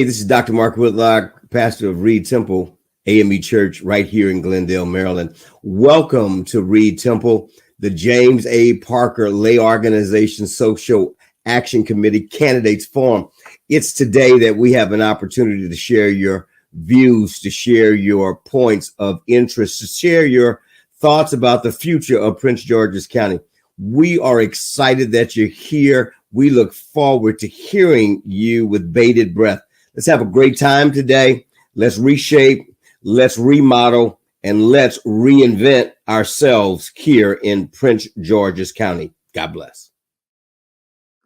Hey, this is Dr. Mark Whitlock, pastor of Reed Temple AME Church right here in Glendale, Maryland. Welcome to Reed Temple, the James A. Parker Lay Organization Social Action Committee Candidates Forum. It's today that we have an opportunity to share your views, to share your points of interest, to share your thoughts about the future of Prince George's County. We are excited that you're here. We look forward to hearing you with bated breath. Let's have a great time today. Let's reshape, let's remodel, and let's reinvent ourselves here in Prince George's County. God bless.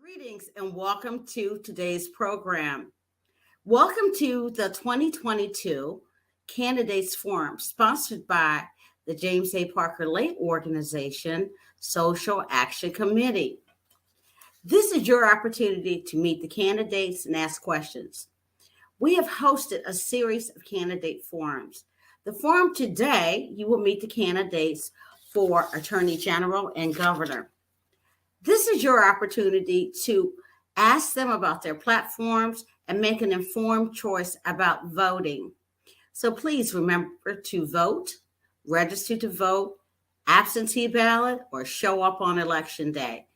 Greetings and welcome to today's program. Welcome to the 2022 Candidates Forum, sponsored by the James A. Parker Lay Organization Social Action Committee. This is your opportunity to meet the candidates and ask questions. We have hosted a series of candidate forums. The forum today, you will meet the candidates for Attorney General and Governor. This is your opportunity to ask them about their platforms and make an informed choice about voting. So please remember to vote, register to vote, absentee ballot, or show up on election day.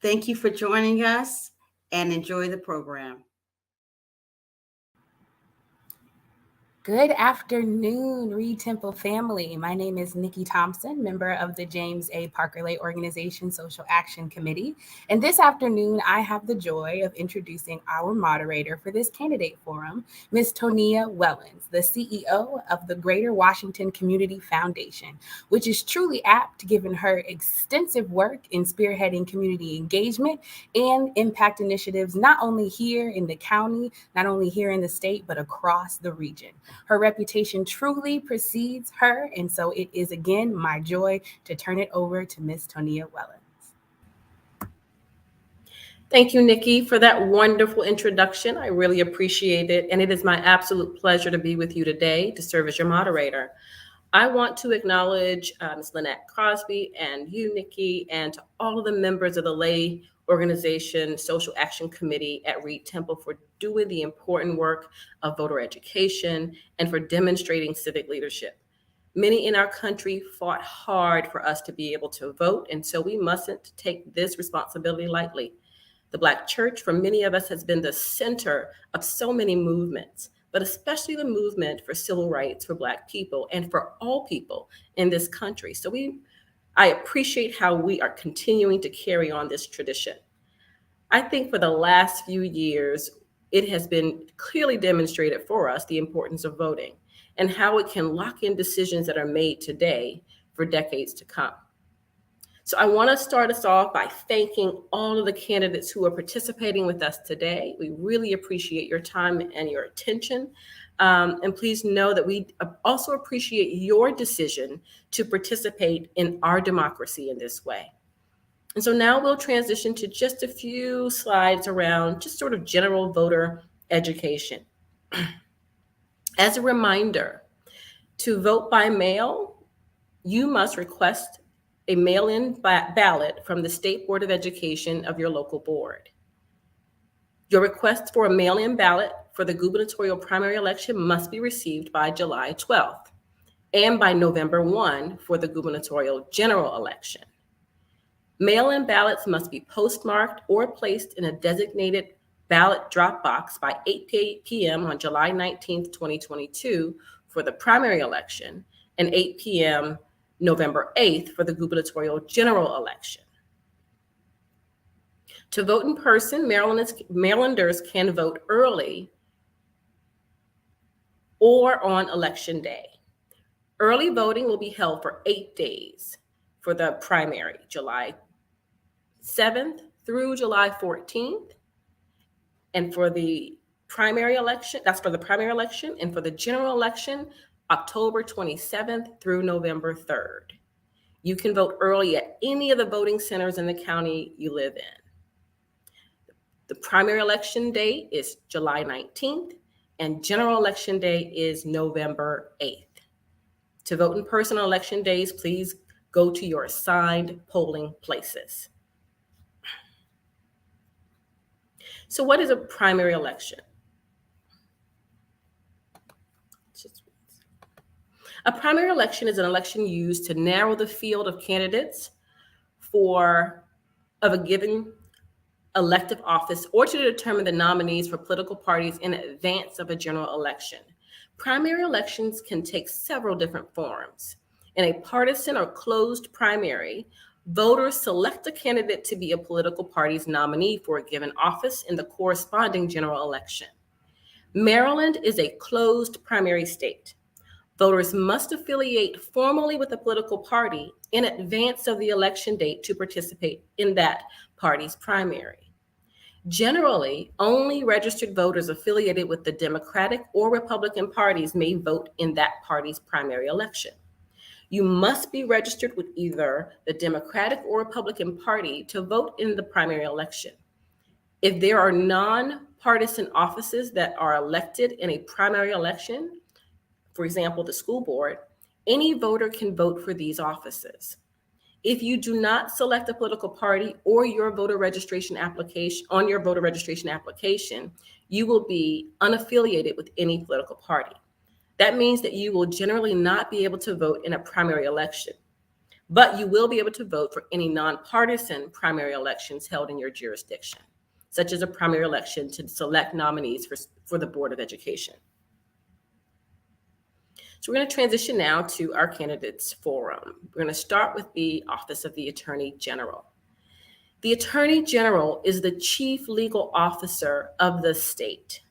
Thank you for joining us and enjoy the program. Good afternoon, Reed Temple family. My name is Nikki Thompson, member of the James A. Parker Lay Organization Social Action Committee. And this afternoon, I have the joy of introducing our moderator for this candidate forum, Ms. Tonia Wellens, the CEO of the Greater Washington Community Foundation, which is truly apt given her extensive work in spearheading community engagement and impact initiatives, not only here in the county, not only here in the state, but across the region. Her reputation truly precedes her, and so it is again my joy to turn it over to Ms. Tonia Wellens. Thank you, Nikki, for that wonderful introduction. I really appreciate it, and it is my absolute pleasure to be with you today to serve as your moderator. I want to acknowledge Ms. Lynette Crosby and you, Nikki, and to all of the members of the Lay Organization Social Action Committee at Reed Temple for doing the important work of voter education and for demonstrating civic leadership. Many in our country fought hard for us to be able to vote, and so we mustn't take this responsibility lightly. The Black church, for many of us, has been the center of so many movements, but especially the movement for civil rights for Black people and for all people in this country. So I appreciate how we are continuing to carry on this tradition. I think for the last few years, it has been clearly demonstrated for us the importance of voting and how it can lock in decisions that are made today for decades to come. So I want to start us off by thanking all of the candidates who are participating with us today. We really appreciate your time and your attention. And please know that we also appreciate your decision to participate in our democracy in this way. And so now we'll transition to just a few slides around just sort of general voter education. As a reminder, to vote by mail, you must request a mail-in ballot from the State Board of Education of your local board. Your request for a mail-in ballot for the gubernatorial primary election must be received by July 12th and by November 1 for the gubernatorial general election. Mail-in ballots must be postmarked or placed in a designated ballot drop box by 8 p.m. on July 19th, 2022 for the primary election and 8 p.m. November 8th for the gubernatorial general election. To vote in person, Marylanders can vote early or on election day. Early voting will be held for 8 days for the primary, July 7th through July 14th. And for the primary election, that's for the primary election, and for the general election, October 27th through November 3rd. You can vote early at any of the voting centers in the county you live in. The primary election day is July 19th, and general election day is November 8th. To vote in person on election days, please go to your assigned polling places. So what is a primary election? A primary election is an election used to narrow the field of candidates of a given elective office or to determine the nominees for political parties in advance of a general election. Primary elections can take several different forms. In a partisan or closed primary, voters select a candidate to be a political party's nominee for a given office in the corresponding general election. Maryland is a closed primary state. Voters must affiliate formally with a political party in advance of the election date to participate in that party's primary. Generally, only registered voters affiliated with the Democratic or Republican parties may vote in that party's primary election. You must be registered with either the Democratic or Republican Party to vote in the primary election. If there are nonpartisan offices that are elected in a primary election, for example, the school board, any voter can vote for these offices. If you do not select a political party or your voter registration application, you will be unaffiliated with any political party. That means that you will generally not be able to vote in a primary election, but you will be able to vote for any nonpartisan primary elections held in your jurisdiction, such as a primary election to select nominees for the Board of Education. So we're going to transition now to our candidates forum. We're going to start with the Office of the Attorney General. The Attorney General is the chief legal officer of the state.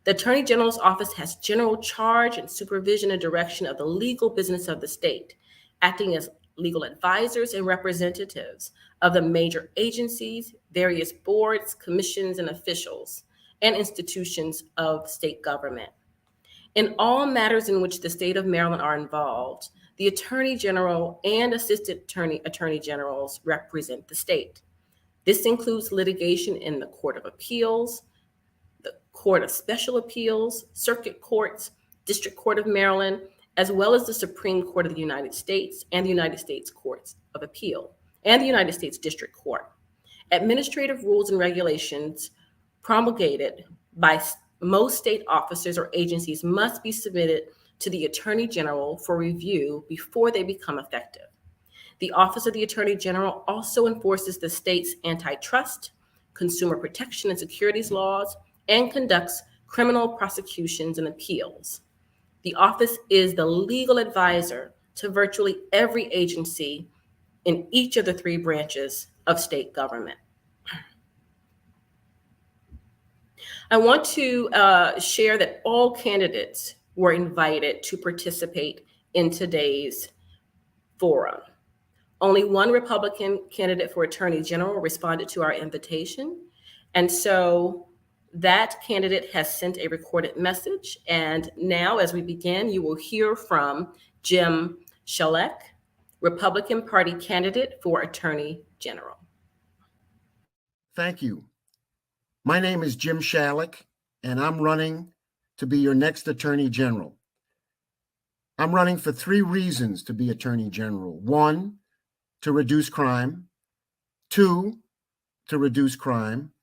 The Attorney General's office has general charge and supervision and direction of the legal business of the state, acting as legal advisors and representatives of the major agencies, various boards, commissions, and officials, and institutions of state government. In all matters in which the state of Maryland are involved, the Attorney General and Assistant Attorney Generals represent the state. This includes litigation in the Court of Appeals, the Court of Special Appeals, Circuit Courts, District Court of Maryland, as well as the Supreme Court of the United States and the United States Courts of Appeal and the United States District Court. Administrative rules and regulations promulgated by most state officers or agencies must be submitted to the Attorney General for review before they become effective. The Office of the Attorney General also enforces the state's antitrust, consumer protection and securities laws, and conducts criminal prosecutions and appeals. The office is the legal advisor to virtually every agency in each of the three branches of state government. I want to share that all candidates were invited to participate in today's forum. Only one Republican candidate for Attorney General responded to our invitation. And so that candidate has sent a recorded message. And now, as we begin, you will hear from Jim Schalek, Republican Party candidate for Attorney General. Thank you. My name is Jim Schalek, and I'm running to be your next Attorney General. I'm running for three reasons to be Attorney General. One, to reduce crime. Two, to reduce crime.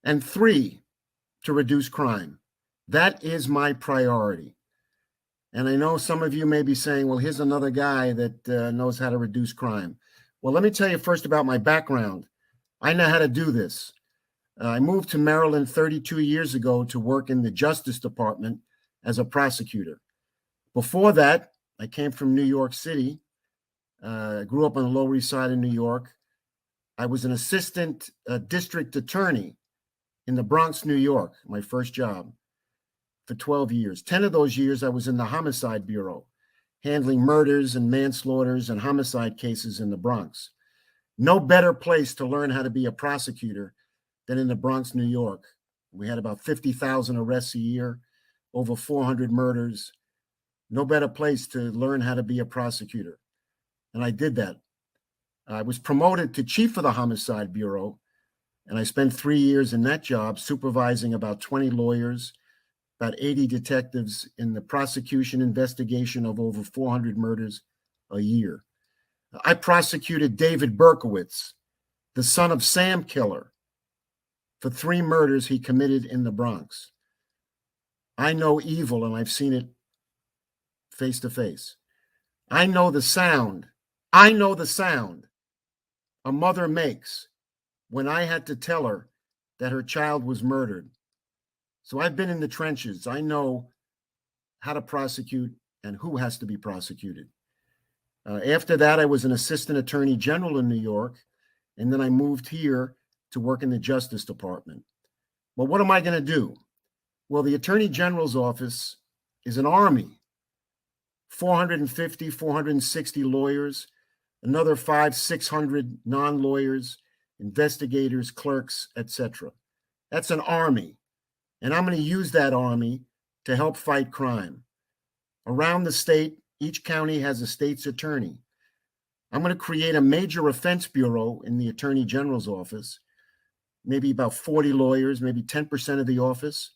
And three, to reduce crime. That is my priority. And I know some of you may be saying, well, here's another guy that knows how to reduce crime. Well, let me tell you first about my background. I know how to do this. I moved to Maryland 32 years ago to work in the Justice Department as a prosecutor. Before that, I came from New York City. I grew up on the Lower East Side of New York. I was an assistant district attorney in the Bronx, New York, my first job, for 12 years. 10 of those years, I was in the Homicide Bureau, handling murders and manslaughters and homicide cases in the Bronx. No better place to learn how to be a prosecutor than in the Bronx, New York. We had about 50,000 arrests a year, over 400 murders. No better place to learn how to be a prosecutor. And I did that. I was promoted to chief of the Homicide Bureau, and I spent 3 years in that job supervising about 20 lawyers, about 80 detectives in the prosecution investigation of over 400 murders a year. I prosecuted David Berkowitz, the son of Sam Killer, for 3 murders he committed in the Bronx. I know evil, and I've seen it face to face. I know the sound. I know the sound a mother makes when I had to tell her that her child was murdered. So I've been in the trenches. I know how to prosecute and who has to be prosecuted. After that, I was an assistant attorney general in New York, and then I moved here to work in the Justice Department. Well, what am I going to do? Well, the Attorney General's office is an army, 450, 460 lawyers, another 500-600 non-lawyers, investigators, clerks, etc. That's an army. And I'm going to use that army to help fight crime. Around the state, each county has a state's attorney. I'm going to create a major offense bureau in the Attorney General's office, maybe about 40 lawyers, maybe 10% of the office.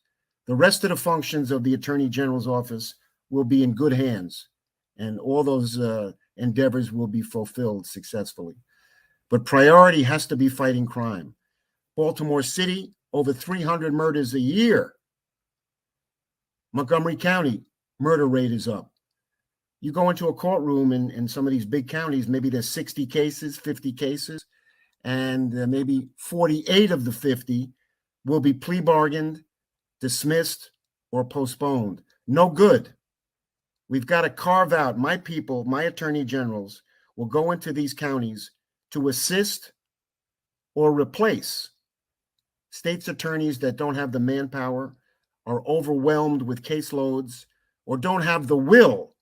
The rest of the functions of the Attorney General's office will be in good hands, and all those endeavors will be fulfilled successfully. But priority has to be fighting crime. Baltimore City, over 300 murders a year. Montgomery County, murder rate is up. You go into a courtroom in some of these big counties, maybe there's 60 cases, 50 cases, and maybe 48 of the 50 will be plea bargained, dismissed, or postponed. No good. We've got to carve out, my people, my attorney generals will go into these counties to assist or replace state's attorneys that don't have the manpower, are overwhelmed with caseloads, or don't have the will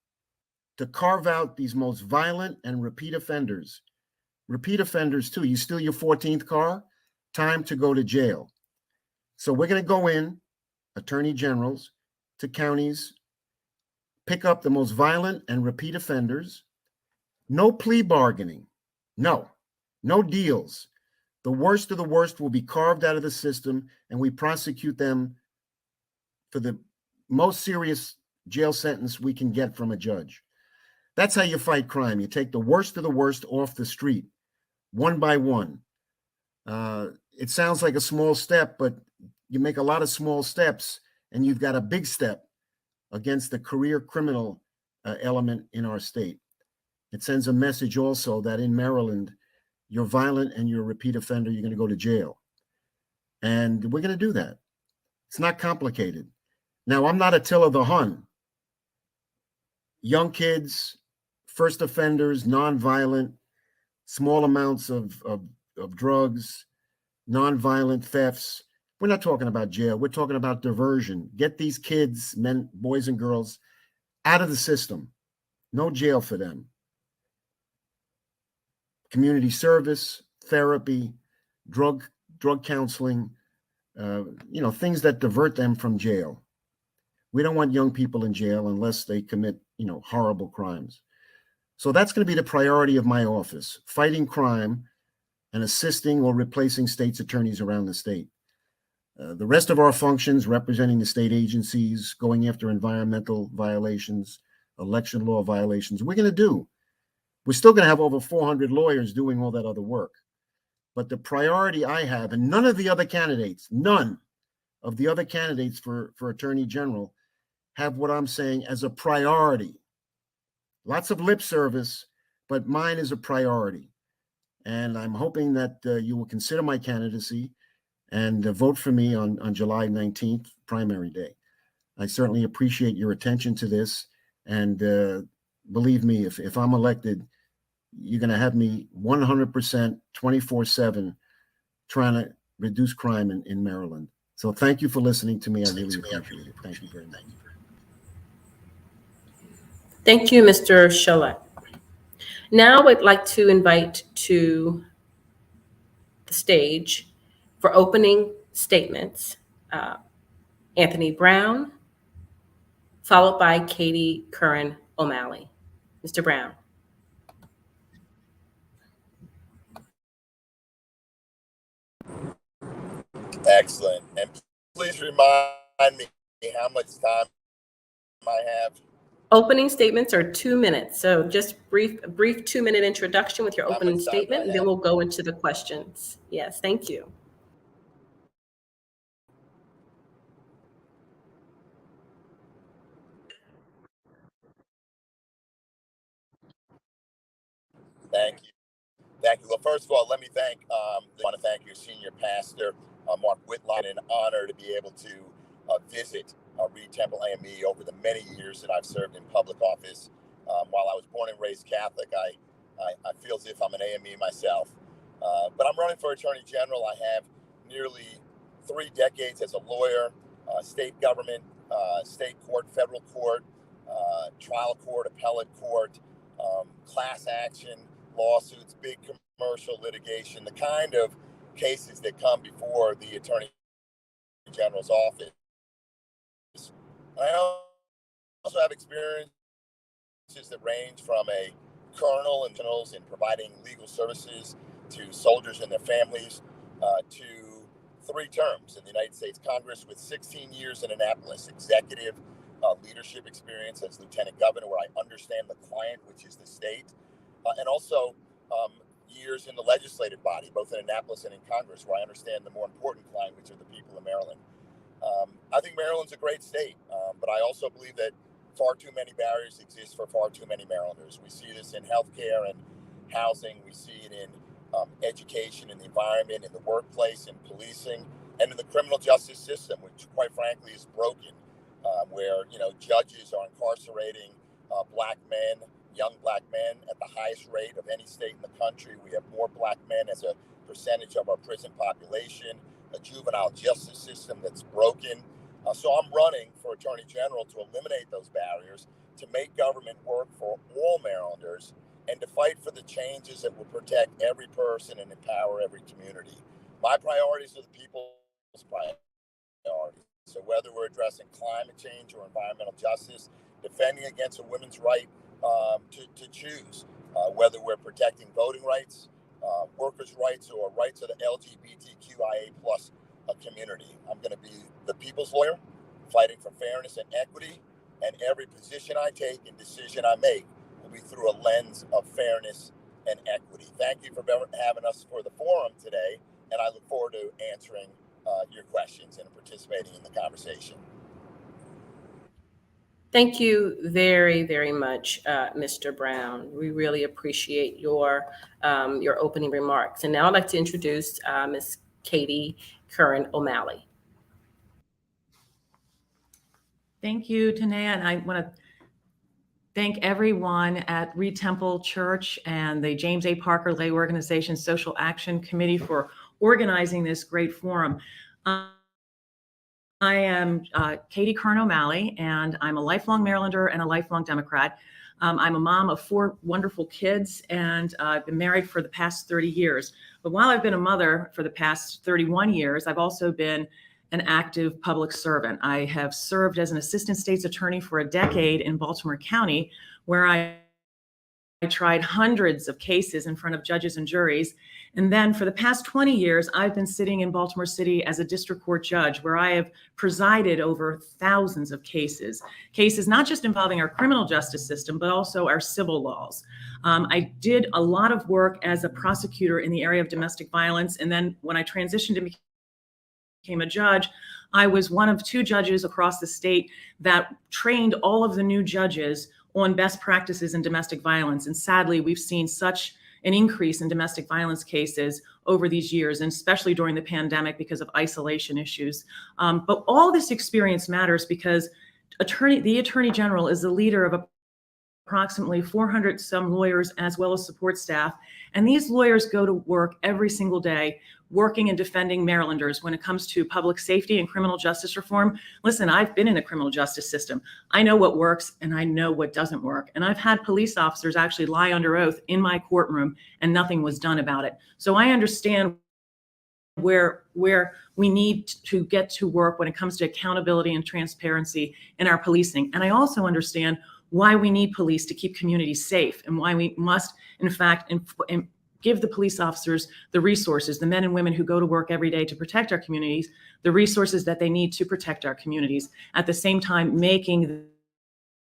to carve out these most violent and repeat offenders. Repeat offenders too. You steal your 14th car, time to go to jail. So we're going to go in, attorney generals, to counties, pick up the most violent and repeat offenders. No plea bargaining. No deals. The worst of the worst will be carved out of the system, and we prosecute them for the most serious jail sentence we can get from a judge. That's how you fight crime. You take the worst of the worst off the street, one by one. It sounds like a small step, but you make a lot of small steps, and you've got a big step against the career criminal element in our state. It sends a message also that in Maryland, you're violent and you're a repeat offender, you're going to go to jail. And we're going to do that. It's not complicated. Now, I'm not Attila the Hun. Young kids, first offenders, nonviolent, small amounts of drugs, nonviolent thefts. We're not talking about jail. We're talking about diversion. Get these kids, men, boys and girls, out of the system. No jail for them. Community service, therapy, drug counseling, things that divert them from jail. We don't want young people in jail unless they commit, horrible crimes. So that's going to be the priority of my office, fighting crime and assisting or replacing state's attorneys around the state. The rest of our functions, representing the state agencies, going after environmental violations, election law violations, we're going to do. We're still going to have over 400 lawyers doing all that other work. But the priority I have, and none of the other candidates for Attorney General have what I'm saying as a priority. Lots of lip service, but mine is a priority. And I'm hoping that you will consider my candidacy and vote for me on July 19th, primary day. I certainly appreciate your attention to this. And believe me, if I'm elected, you're going to have me 100%, 24/7, trying to reduce crime in Maryland. So thank you for listening to me. I really appreciate it. Thank you very much. Thank you, Mr. Shellek. Now I'd like to invite to the stage for opening statements, Anthony Brown, followed by Katie Curran O'Malley. Mr. Brown. Excellent. And please remind me how much time I have. Opening statements are 2 minutes. So just brief 2-minute introduction with your opening statement, and then we'll go into the questions. Yes, thank you. Thank you. Thank you. Well, first of all, let me I want to thank your senior pastor, Mark Whitlock. An honor to be able to visit Reed Temple AME over the many years that I've served in public office. While I was born and raised Catholic, I feel as if I'm an AME myself. But I'm running for Attorney General. I have nearly 3 decades as a lawyer, state government, state court, federal court, trial court, appellate court, class action, lawsuits, big commercial litigation, the kind of cases that come before the Attorney General's office. I also have experiences that range from a colonel and generals in providing legal services to soldiers and their families, to 3 terms in the United States Congress with 16 years in Annapolis, executive leadership experience as lieutenant governor, where I understand the client, which is the state, and also years in the legislative body, both in Annapolis and in Congress, where I understand the more important client, which are the people of Maryland. I think Maryland's a great state, but I also believe that far too many barriers exist for far too many Marylanders. We see this in healthcare and housing. We see it in education, in the environment, in the workplace, in policing, and in the criminal justice system, which quite frankly is broken, where judges are incarcerating black men, young black men, at the highest rate of any state in the country. We have more black men as a percentage of our prison population, a juvenile justice system that's broken. So I'm running for Attorney General to eliminate those barriers, to make government work for all Marylanders, and to fight for the changes that will protect every person and empower every community. My priorities are the people's priorities. So whether we're addressing climate change or environmental justice, defending against a women's right to choose, whether we're protecting voting rights, workers' rights, or rights of the LGBTQIA plus community. I'm going to be the people's lawyer, fighting for fairness and equity, and every position I take and decision I make will be through a lens of fairness and equity. Thank you for having us for the forum today, and I look forward to answering your questions and participating in the conversation. Thank you very, very much, Mr. Brown. We really appreciate your opening remarks. And now I'd like to introduce Ms. Katie Curran O'Malley. Thank you, Tanea, and I want to thank everyone at Reed Temple Church and the James A. Parker Lay Organization Social Action Committee for organizing this great forum. I am Katie Curran O'Malley, and I'm a lifelong Marylander and a lifelong Democrat. I'm a mom of 4 wonderful kids, and I've been married for the past 30 years. But while I've been a mother for the past 31 years, I've also been an active public servant. I have served as an assistant state's attorney for a decade in Baltimore County, where I tried hundreds of cases in front of judges and juries. And then for the past 20 years, I've been sitting in Baltimore City as a district court judge, where I have presided over thousands of cases not just involving our criminal justice system, but also our civil laws. I did a lot of work as a prosecutor in the area of domestic violence. And then when I transitioned and became a judge, I was one of 2 judges across the state that trained all of the new judges on best practices in domestic violence. And sadly, we've seen such an increase in domestic violence cases over these years, and especially during the pandemic because of isolation issues. But all this experience matters because the Attorney General is the leader of approximately 400 some lawyers as well as support staff. And these lawyers go to work every single day working and defending Marylanders when it comes to public safety and criminal justice reform. Listen, I've been in the criminal justice system. I know what works and I know what doesn't work. And I've had police officers actually lie under oath in my courtroom and nothing was done about it. So I understand where we need to get to work when it comes to accountability and transparency in our policing. And I also understand why we need police to keep communities safe and why we must, in fact, give the police officers the resources, the men and women who go to work every day to protect our communities, the resources that they need to protect our communities, at the same time making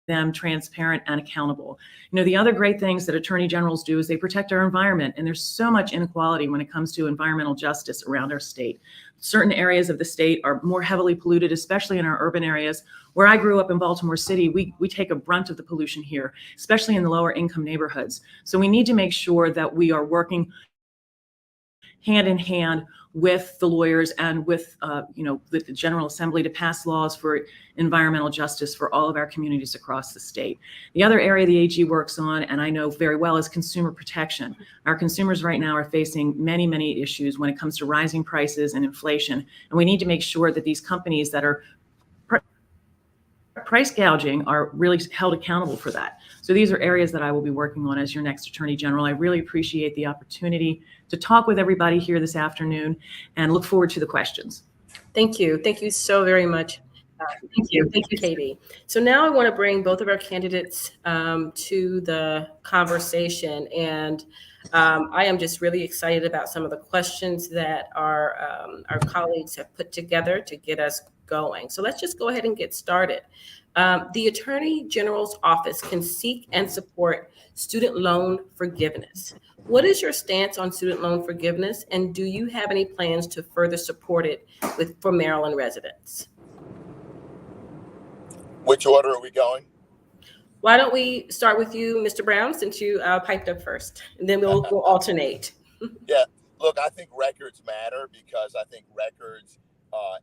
them transparent and accountable. You know, the other great things that attorney generals do is they protect our environment. And there's so much inequality when it comes to environmental justice around our state. Certain areas of the state are more heavily polluted, especially in our urban areas. Where I grew up in Baltimore City, we take a brunt of the pollution here, especially in the lower income neighborhoods. So we need to make sure that we are working hand in hand with the lawyers and with the General Assembly to pass laws for environmental justice for all of our communities across the state. The other area the AG works on, and I know very well, is consumer protection. Our consumers right now are facing many, many issues when it comes to rising prices and inflation. And we need to make sure that these companies that are price gouging are really held accountable for that. So these are areas that I will be working on as your next Attorney General. I really appreciate the opportunity to talk with everybody here this afternoon and look forward to the questions. Thank you. Thank you so very much. Thank you, Katie. So now I want to bring both of our candidates to the conversation. And I am just really excited about some of the questions that our colleagues have put together to get us going. So let's just go ahead and get started. The Attorney General's office can seek and support student loan forgiveness. What is your stance on student loan forgiveness, and do you have any plans to further support it for Maryland residents? Which order are we going? Why don't we start with you, Mr. Brown, since you piped up first, and then we'll alternate. Yeah, look, I think records matter because I think records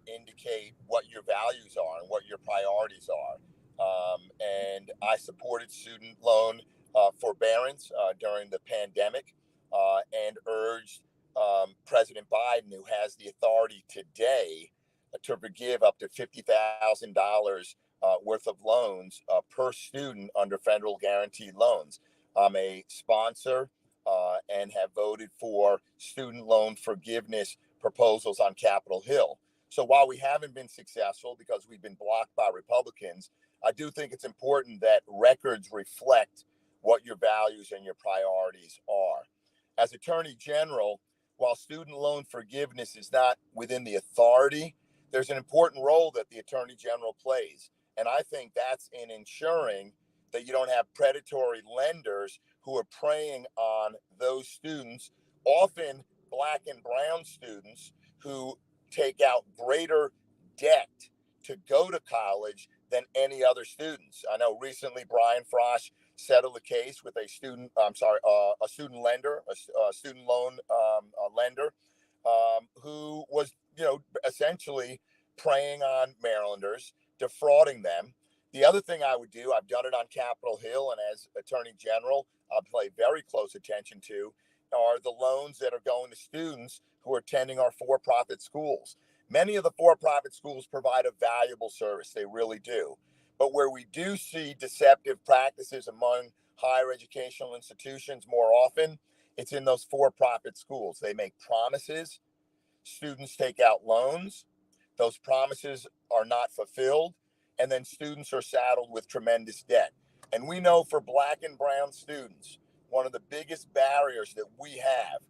indicate what your values are and what your priorities are. And I supported student loan forbearance during the pandemic and urged President Biden, who has the authority today to forgive up to $50,000 worth of loans per student under federal guaranteed loans. I'm a sponsor and have voted for student loan forgiveness proposals on Capitol Hill. So while we haven't been successful because we've been blocked by Republicans, I do think it's important that records reflect what your values and your priorities are. As Attorney General, while student loan forgiveness is not within the authority, there's an important role that the Attorney General plays. And I think that's in ensuring that you don't have predatory lenders who are preying on those students, often Black and brown students, who take out greater debt to go to college than any other students. I know recently Brian Frosh settled a case with a student lender, a student loan lender, who was, essentially preying on Marylanders, defrauding them. The other thing I would do, I've done it on Capitol Hill, and as Attorney General, I'll pay very close attention to, are the loans that are going to students who are attending our for-profit schools. Many of the for-profit schools provide a valuable service. They really do. But where we do see deceptive practices among higher educational institutions more often, it's in those for-profit schools. They make promises. Students take out loans. Those promises are not fulfilled. And then students are saddled with tremendous debt. And we know for Black and brown students, one of the biggest barriers that we have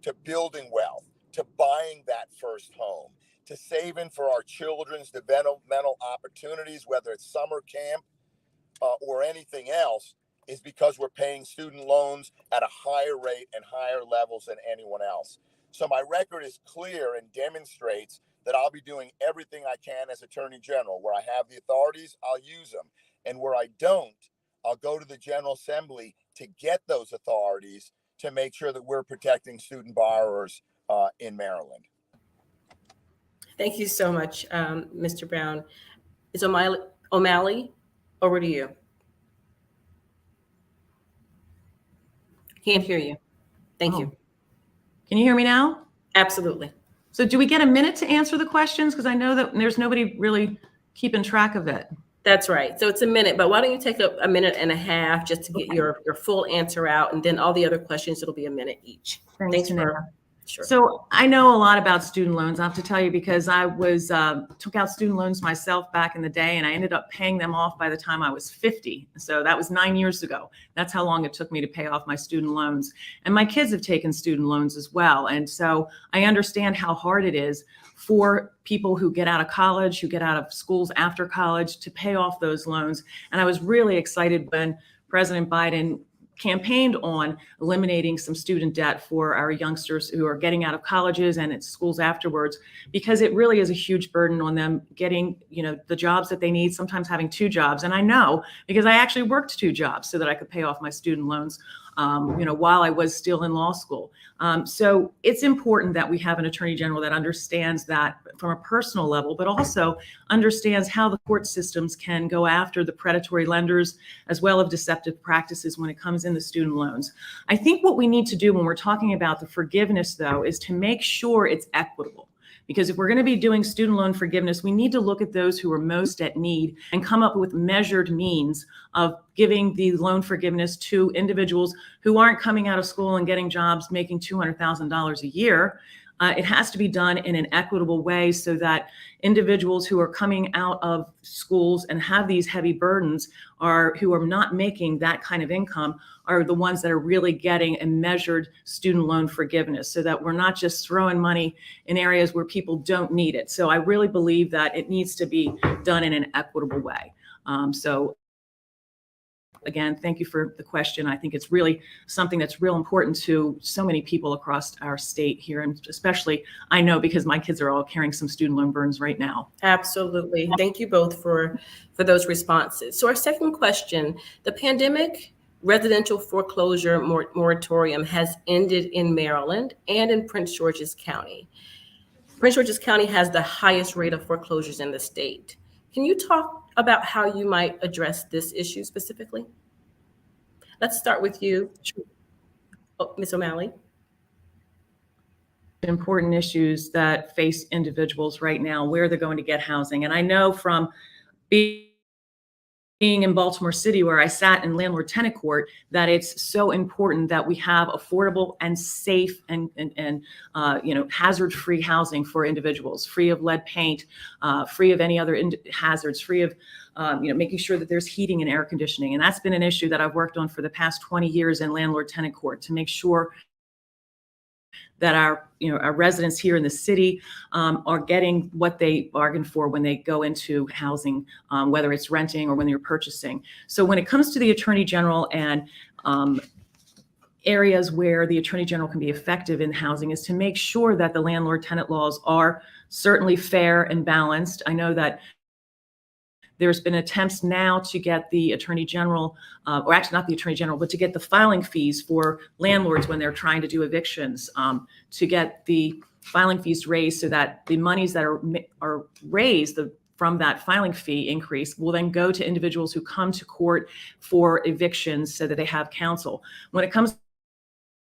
to building wealth, to buying that first home, to saving for our children's developmental opportunities, whether it's summer camp or anything else, is because we're paying student loans at a higher rate and higher levels than anyone else. So my record is clear and demonstrates that I'll be doing everything I can as Attorney General. Where I have the authorities, I'll use them. And where I don't, I'll go to the General Assembly to get those authorities to make sure that we're protecting student borrowers in Maryland. Thank you so much, Mr. Brown. Is O'Malley, over to you. Can't hear you. Thank you. Can you hear me now? Absolutely. So do we get a minute to answer the questions? Because I know that there's nobody really keeping track of it. That's right. So it's a minute, but why don't you take a minute and a half just to get your full answer out, and then all the other questions, it'll be a minute each. Thanks for Sure. So I know a lot about student loans. I have to tell you, because I was took out student loans myself back in the day, and I ended up paying them off by the time I was 50. So that was 9 years ago. That's how long it took me to pay off my student loans. And my kids have taken student loans as well. And so I understand how hard it is for people who get out of college, who get out of schools after college, to pay off those loans. And I was really excited when President Biden campaigned on eliminating some student debt for our youngsters who are getting out of colleges and at schools afterwards, because it really is a huge burden on them getting, the jobs that they need, sometimes having 2 jobs. And I know, because I actually worked 2 jobs so that I could pay off my student loans, while I was still in law school. So it's important that we have an attorney general that understands that from a personal level, but also understands how the court systems can go after the predatory lenders as well as deceptive practices when it comes in the student loans. I think what we need to do when we're talking about the forgiveness, though, is to make sure it's equitable. Because if we're going to be doing student loan forgiveness, we need to look at those who are most at need and come up with measured means of giving the loan forgiveness to individuals who aren't coming out of school and getting jobs making $200,000 a year. It has to be done in an equitable way so that individuals who are coming out of schools and have these heavy burdens who are not making that kind of income are the ones that are really getting a measured student loan forgiveness, so that we're not just throwing money in areas where people don't need it. So I really believe that it needs to be done in an equitable way. So again, thank you for the question. I think it's really something that's real important to so many people across our state here. And especially, I know, because my kids are all carrying some student loan burdens right now. Absolutely. Thank you both for those responses. So our second question, the pandemic residential foreclosure moratorium has ended in Maryland and in Prince George's County. Prince George's County has the highest rate of foreclosures in the state. Can you talk about how you might address this issue specifically? Let's start with you, Ms. O'Malley. Important issues that face individuals right now, where they're going to get housing. And I know from being in Baltimore City, where I sat in landlord-tenant court, that it's so important that we have affordable and safe and hazard-free housing for individuals, free of lead paint, free of any other hazards, free of making sure that there's heating and air conditioning. And that's been an issue that I've worked on for the past 20 years in landlord-tenant court, to make sure that our residents here in the city are getting what they bargained for when they go into housing, whether it's renting or when you're purchasing. So when it comes to the Attorney General and areas where the Attorney General can be effective in housing, is to make sure that the landlord-tenant laws are certainly fair and balanced. I know that there's been attempts now to get the Attorney General, or actually not the Attorney General, but to get the filing fees for landlords when they're trying to do evictions, to get the filing fees raised so that the monies that are raised from that filing fee increase will then go to individuals who come to court for evictions so that they have counsel. When it comes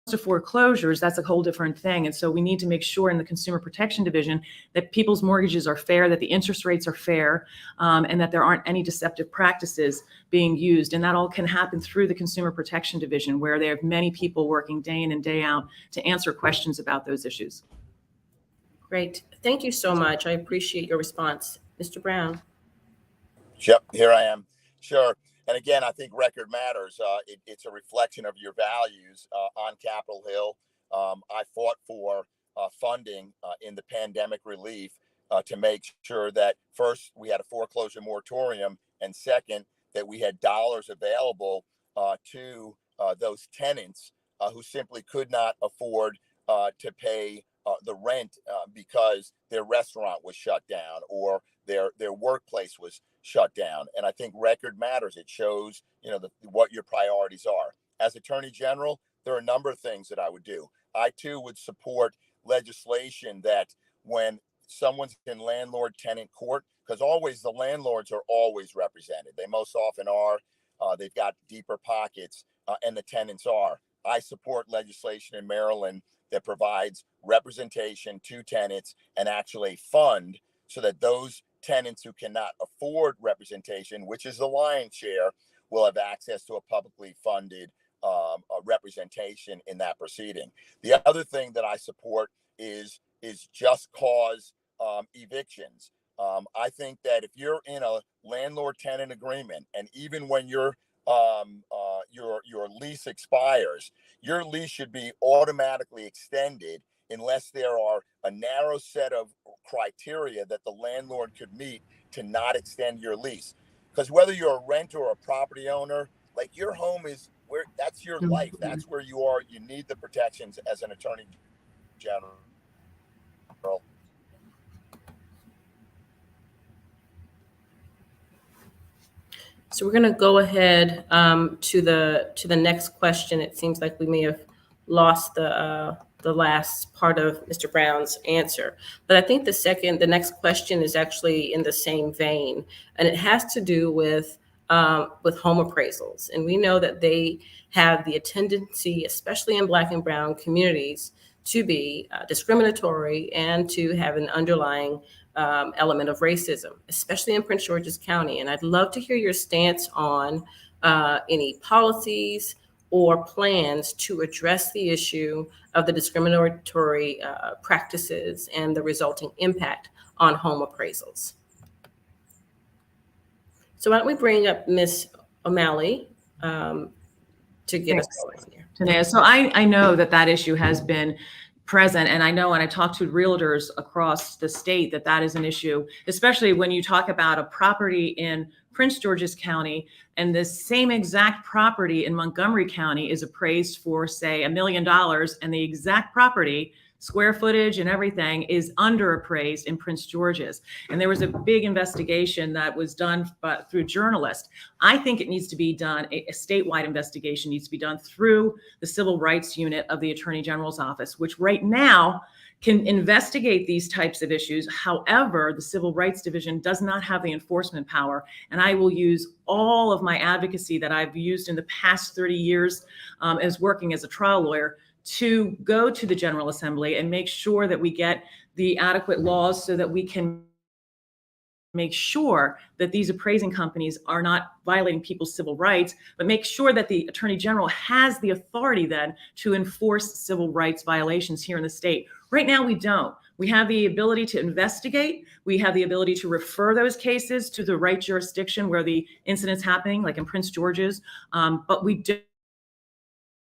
to foreclosures, that's a whole different thing. And so we need to make sure in the Consumer Protection Division that people's mortgages are fair, that the interest rates are fair, and that there aren't any deceptive practices being used. And that all can happen through the Consumer Protection Division, where they have many people working day in and day out to answer questions about those issues. Great. Thank you so much. I appreciate your response. Mr. Brown. Yep, here I am. Sure. And again, I think record matters. It's a reflection of your values on Capitol Hill. I fought for funding in the pandemic relief to make sure that, first, we had a foreclosure moratorium, and second, that we had dollars available to those tenants who simply could not afford to pay the rent because their restaurant was shut down or their workplace was shut down. And I think record matters. It shows, what your priorities are. As Attorney General, there are a number of things that I would do. I too would support legislation that when someone's in landlord-tenant court, because always the landlords are always represented. They most often are. They've got deeper pockets, and the tenants are. I support legislation in Maryland that provides representation to tenants and actually a fund so that those tenants who cannot afford representation, which is the lion's share, will have access to a publicly funded representation in that proceeding. The other thing that I support is just cause evictions. I think that if you're in a landlord-tenant agreement, and even when your lease expires, your lease should be automatically extended unless there are a narrow set of criteria that the landlord could meet to not extend your lease. Because whether you're a renter or a property owner, like, your home is where, that's your life. That's where you are. You need the protections as an attorney general. So we're going to go ahead to the next question. It seems like we may have lost the last part of Mr. Brown's answer, but I think the next question is actually in the same vein, and it has to do with home appraisals. And we know that they have the tendency, especially in Black and Brown communities, to be discriminatory and to have an underlying element of racism, especially in Prince George's County. And I'd love to hear your stance on any policies or plans to address the issue of the discriminatory practices and the resulting impact on home appraisals. So why don't we bring up Ms. O'Malley to get us going here. Tanea. So I know that issue has been present, and I know when I talk to realtors across the state that is an issue, especially when you talk about a property in Prince George's County and the same exact property in Montgomery County is appraised for, say, $1 million, and the exact property, square footage and everything, is underappraised in Prince George's. And there was a big investigation that was done through journalists. I think it needs to be done, a statewide investigation needs to be done through the Civil Rights Unit of the Attorney General's office, which right now can investigate these types of issues. However, the Civil Rights Division does not have the enforcement power. And I will use all of my advocacy that I've used in the past 30 years as working as a trial lawyer to go to the General Assembly and make sure that we get the adequate laws so that we can make sure that these appraising companies are not violating people's civil rights, but make sure that the Attorney General has the authority then to enforce civil rights violations here in the state. Right now, we don't. We have the ability to investigate. We have the ability to refer those cases to the right jurisdiction where the incident's happening, like in Prince George's, but we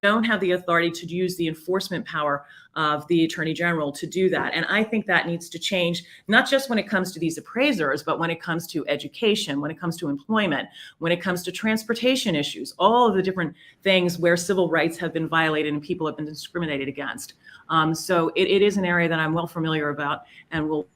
don't have the authority to use the enforcement power of the Attorney General to do that. And I think that needs to change, not just when it comes to these appraisers, but when it comes to education, when it comes to employment, when it comes to transportation issues, all of the different things where civil rights have been violated and people have been discriminated against. So it is an area that I'm well familiar about, and will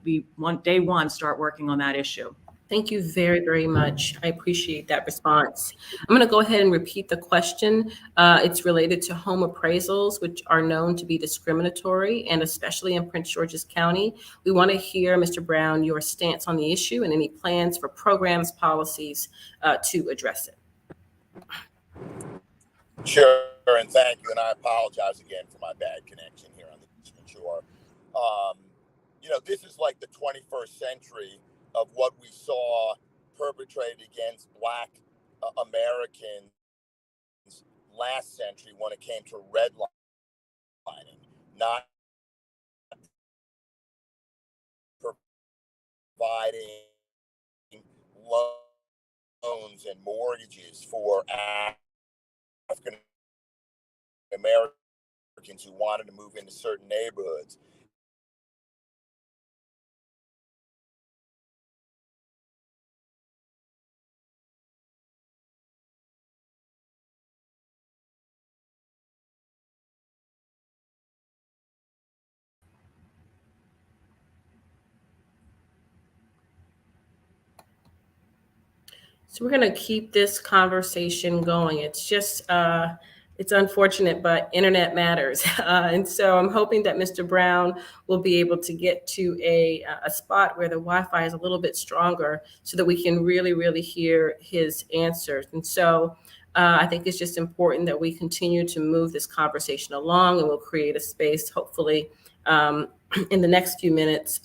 be day one start working on that issue. Thank you very, very much. I appreciate that response. I'm going to go ahead and repeat the question. It's related to home appraisals, which are known to be discriminatory, and especially in Prince George's County. We want to hear, Mr. Brown, your stance on the issue and any plans for programs, policies to address it. Sure, and thank you. And I apologize again for my bad connection here on the Eastern Shore. This is like the 21st century of what we saw perpetrated against Black Americans last century when it came to redlining, not providing loans and mortgages for African Americans who wanted to move into certain neighborhoods. So we're going to keep this conversation going. It's just, it's unfortunate, but internet matters. And so I'm hoping that Mr. Brown will be able to get to a spot where the Wi-Fi is a little bit stronger so that we can really, really hear his answers. And so I think it's just important that we continue to move this conversation along, and we'll create a space, hopefully, in the next few minutes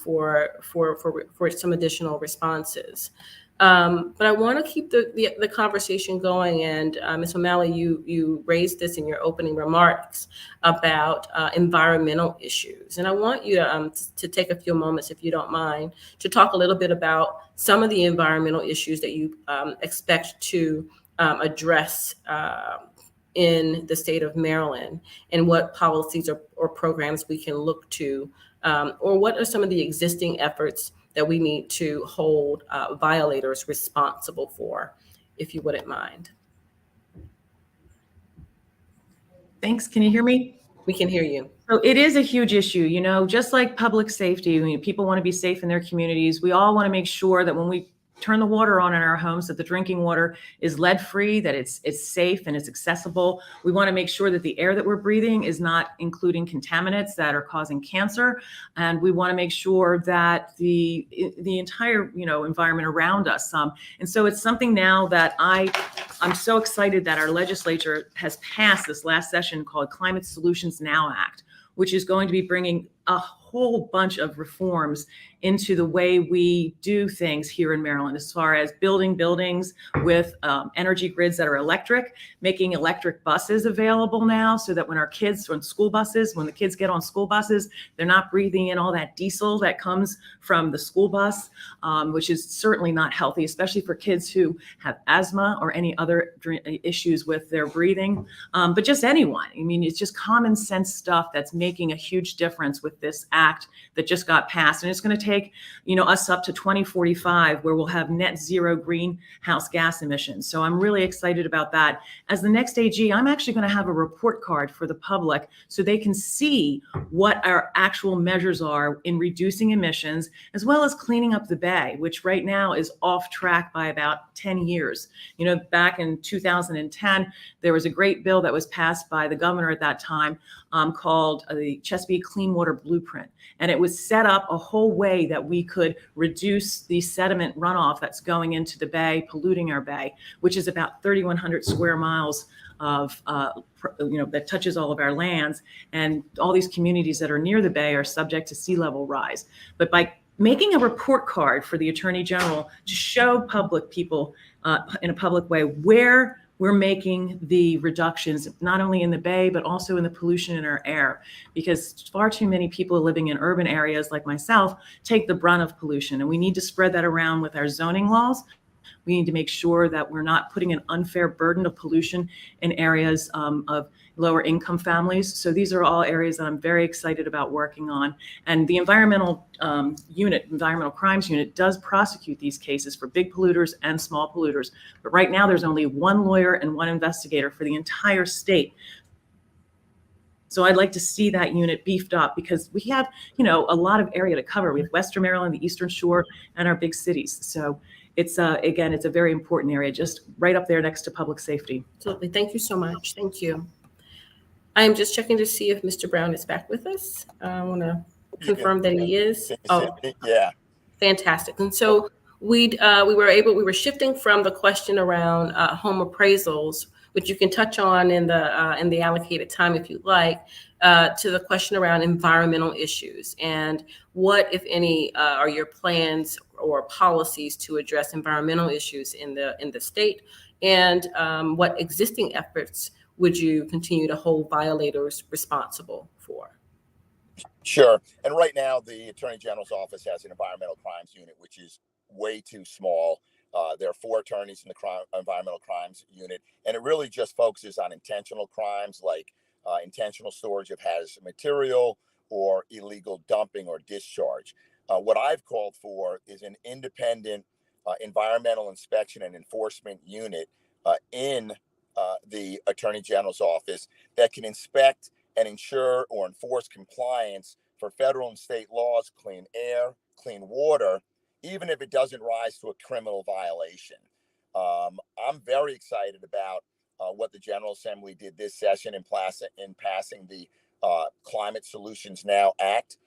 for some additional responses. But I want to keep the conversation going. And Ms. O'Malley, you raised this in your opening remarks about environmental issues. And I want you to take a few moments, if you don't mind, to talk a little bit about some of the environmental issues that you expect to address in the state of Maryland, and what policies or programs we can look to, or what are some of the existing efforts that we need to hold violators responsible for, if you wouldn't mind. Thanks. Can you hear me? We can hear you. So it is a huge issue, you know, just like public safety. I mean, people want to be safe in their communities. We all want to make sure that when we turn the water on in our homes, that the drinking water is lead-free, that it's safe and it's accessible. We want to make sure that the air that we're breathing is not including contaminants that are causing cancer. And we want to make sure that the entire, you know, environment around us. And so it's something now that I'm so excited that our legislature has passed this last session called Climate Solutions Now Act, which is going to be bringing a whole bunch of reforms into the way we do things here in Maryland, as far as building buildings with energy grids that are electric, making electric buses available now, so that when the kids get on school buses, they're not breathing in all that diesel that comes from the school bus, which is certainly not healthy, especially for kids who have asthma or any other issues with their breathing, but just anyone. I mean, it's just common sense stuff that's making a huge difference with this act that just got passed. And it's going to take, you know, us up to 2045, where we'll have net zero greenhouse gas emissions. So I'm really excited about that. As the next AG, I'm actually going to have a report card for the public so they can see what our actual measures are in reducing emissions, as well as cleaning up the Bay, which right now is off track by about 10 years. You know, back in 2010, there was a great bill that was passed by the governor at that time called the Chesapeake Clean Water Blueprint. And it was set up a whole way that we could reduce the sediment runoff that's going into the Bay, polluting our Bay, which is about 3,100 square miles of, that touches all of our lands. And all these communities that are near the Bay are subject to sea level rise. But by making a report card for the Attorney General to show public people in a public way where we're making the reductions, not only in the Bay, but also in the pollution in our air, because far too many people living in urban areas like myself take the brunt of pollution. And we need to spread that around with our zoning laws. We need to make sure that we're not putting an unfair burden of pollution in areas of lower income families. So these are all areas that I'm very excited about working on. And the environmental crimes unit does prosecute these cases for big polluters and small polluters. But right now there's only one lawyer and one investigator for the entire state. So I'd like to see that unit beefed up, because we have, a lot of area to cover. We have Western Maryland, the Eastern Shore, and our big cities. So it's it's a very important area, just right up there next to public safety. Absolutely. Thank you so much. Thank you. I am just checking to see if Mr. Brown is back with us. I want to confirm that he is. Oh, yeah. Fantastic. And so we were shifting from the question around home appraisals, which you can touch on in the allocated time if you'd like, to the question around environmental issues, and what, if any, are your plans or policies to address environmental issues in the state, and what existing efforts would you continue to hold violators responsible for? Sure. And right now, the Attorney General's office has an environmental crimes unit, which is way too small. There are 4 attorneys in the environmental crimes unit, and it really just focuses on intentional crimes like intentional storage of hazardous material or illegal dumping or discharge. What I've called for is an independent environmental inspection and enforcement unit in the Attorney General's office that can inspect and ensure or enforce compliance for federal and state laws, clean air, clean water, even if it doesn't rise to a criminal violation. I'm very excited about what the General Assembly did this session in passing the Climate Solutions Now Act.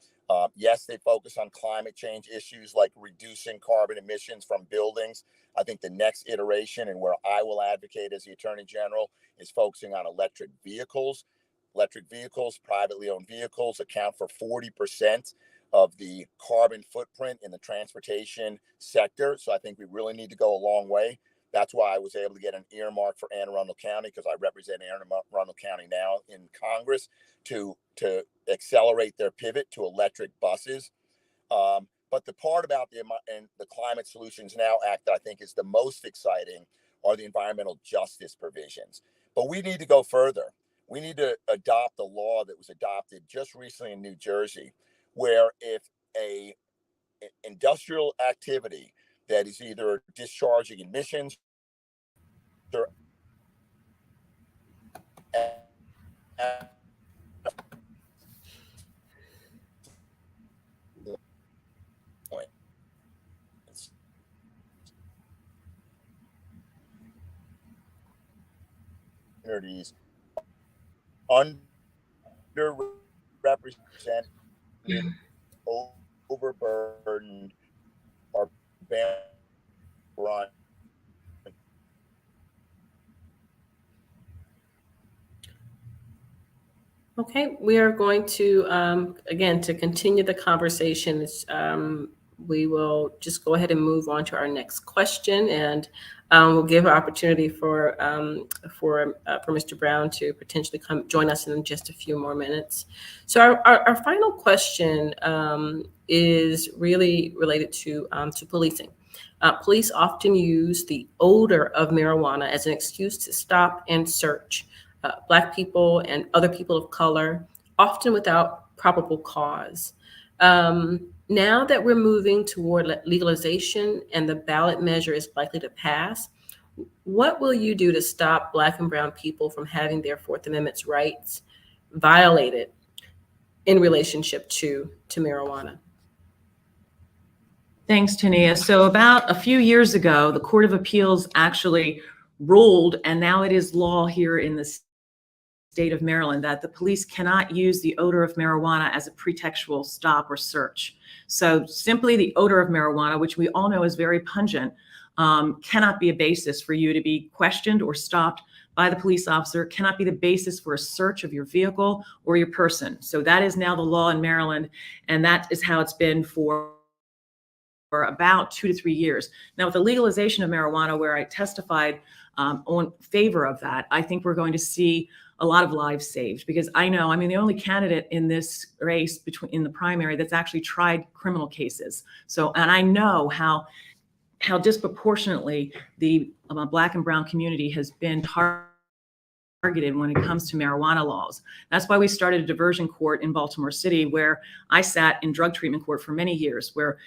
Yes, they focus on climate change issues like reducing carbon emissions from buildings. I think the next iteration, and where I will advocate as the Attorney General, is focusing on electric vehicles. Electric vehicles, privately owned vehicles, account for 40% of the carbon footprint in the transportation sector. So I think we really need to go a long way. That's why I was able to get an earmark for Anne Arundel County, because I represent Anne Arundel County now in Congress, to accelerate their pivot to electric buses. But the part about the Climate Solutions Now Act that I think is the most exciting are the environmental justice provisions. But we need to go further. We need to adopt a law that was adopted just recently in New Jersey, where if a industrial activity that is either discharging emissions or communities underrepresented, overburdened, or run. Okay, we are going to, again, to continue the conversation, we will just go ahead and move on to our next question, and we'll give an opportunity for Mr. Brown to potentially come join us in just a few more minutes. So our final question is really related to policing. Police often use the odor of marijuana as an excuse to stop and search Black people and other people of color, often without probable cause. Now that we're moving toward legalization and the ballot measure is likely to pass, what will you do to stop Black and brown people from having their Fourth Amendment rights violated in relationship to marijuana? Thanks, Tania. So about a few years ago, the Court of Appeals actually ruled, and now it is law here in the state of Maryland, that the police cannot use the odor of marijuana as a pretextual stop or search. So simply the odor of marijuana, which we all know is very pungent, cannot be a basis for you to be questioned or stopped by the police officer, cannot be the basis for a search of your vehicle or your person. So that is now the law in Maryland, and that is how it's been for about 2 to 3 years. Now, with the legalization of marijuana, where I testified on favor of that, I think we're going to see a lot of lives saved, because I know, I mean, the only candidate in this race in the primary that's actually tried criminal cases. So, and I know how disproportionately the Black and brown community has been targeted when it comes to marijuana laws. That's why we started a diversion court in Baltimore City, where I sat in drug treatment court for many years, where,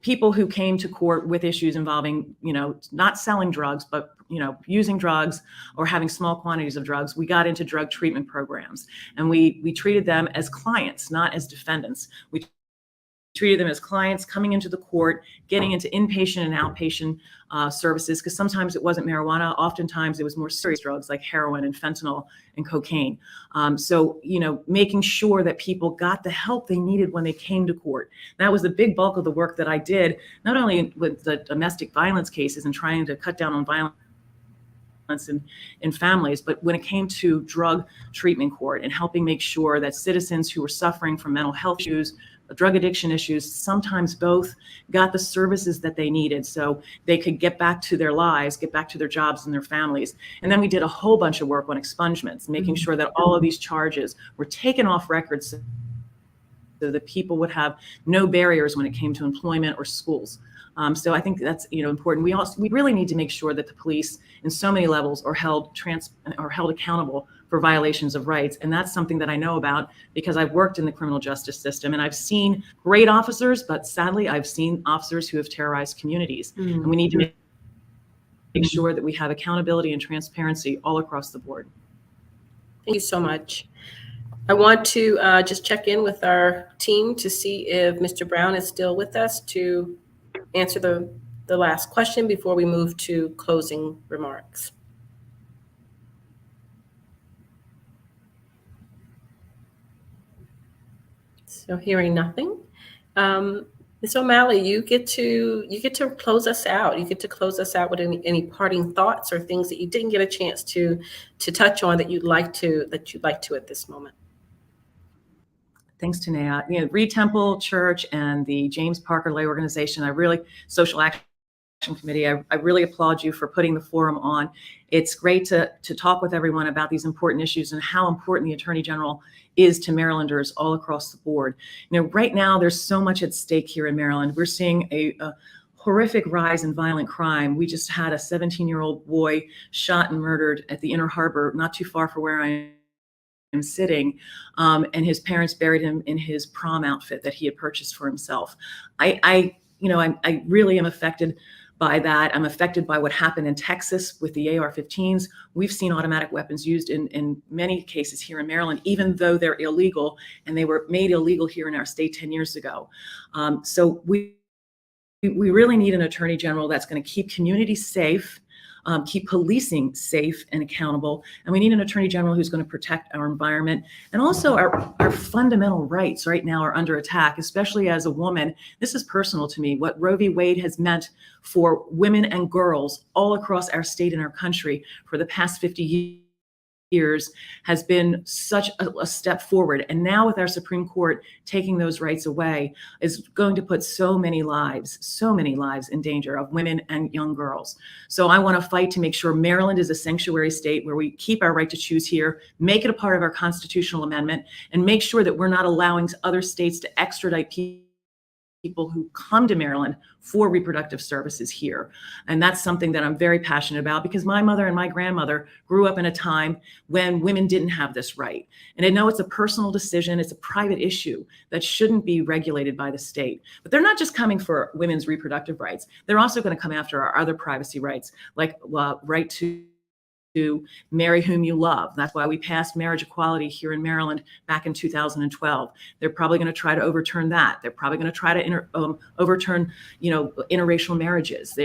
people who came to court with issues involving, not selling drugs, but, using drugs or having small quantities of drugs, we got into drug treatment programs, and we treated them as clients, not as defendants. We treated them as clients coming into the court, getting into inpatient and outpatient services, because sometimes it wasn't marijuana. Oftentimes it was more serious drugs like heroin and fentanyl and cocaine. So, making sure that people got the help they needed when they came to court. That was the big bulk of the work that I did, not only with the domestic violence cases and trying to cut down on violence in families, but when it came to drug treatment court and helping make sure that citizens who were suffering from mental health issues, drug addiction issues, sometimes both, got the services that they needed so they could get back to their lives, get back to their jobs and their families. And then we did a whole bunch of work on expungements, making sure that all of these charges were taken off records so that people would have no barriers when it came to employment or schools. So I think that's important. We really need to make sure that the police, in so many levels, are held accountable for violations of rights, and that's something that I know about because I've worked in the criminal justice system, and I've seen great officers, but sadly, I've seen officers who have terrorized communities, and we need to make sure that we have accountability and transparency all across the board. Thank you so much. I want to just check in with our team to see if Mr. Brown is still with us to answer the last question before we move to closing remarks. So hearing nothing, Ms. O'Malley, you get to close us out. You get to close us out with any parting thoughts or things that you didn't get a chance to touch on that you'd like to at this moment. Thanks, Tanea. Reed Temple Church and the James Parker Lay Organization, Social Action Committee, I really applaud you for putting the forum on. It's great to talk with everyone about these important issues and how important the Attorney General is to Marylanders all across the board. Right now, there's so much at stake here in Maryland. We're seeing a horrific rise in violent crime. We just had a 17-year-old boy shot and murdered at the Inner Harbor, not too far from where I am sitting, and his parents buried him in his prom outfit that he had purchased for himself. I really am affected by that. I'm affected by what happened in Texas with the AR-15s. We've seen automatic weapons used in many cases here in Maryland, even though they're illegal, and they were made illegal here in our state 10 years ago. So we really need an Attorney General that's going to keep communities safe, keep policing safe and accountable. And we need an Attorney General who's going to protect our environment. And also our fundamental rights right now are under attack, especially as a woman. This is personal to me. What Roe v. Wade has meant for women and girls all across our state and our country for the past 50 years has been such a step forward. And now with our Supreme Court taking those rights away is going to put so many lives in danger of women and young girls. So I want to fight to make sure Maryland is a sanctuary state where we keep our right to choose here, make it a part of our constitutional amendment, and make sure that we're not allowing other states to extradite people who come to Maryland for reproductive services here. And that's something that I'm very passionate about because my mother and my grandmother grew up in a time when women didn't have this right. And I know it's a personal decision, it's a private issue that shouldn't be regulated by the state. But they're not just coming for women's reproductive rights. They're also going to come after our other privacy rights, like right to marry whom you love. That's why we passed marriage equality here in Maryland back in 2012. They're probably going to try to overturn that. They're probably going to try to overturn, interracial marriages.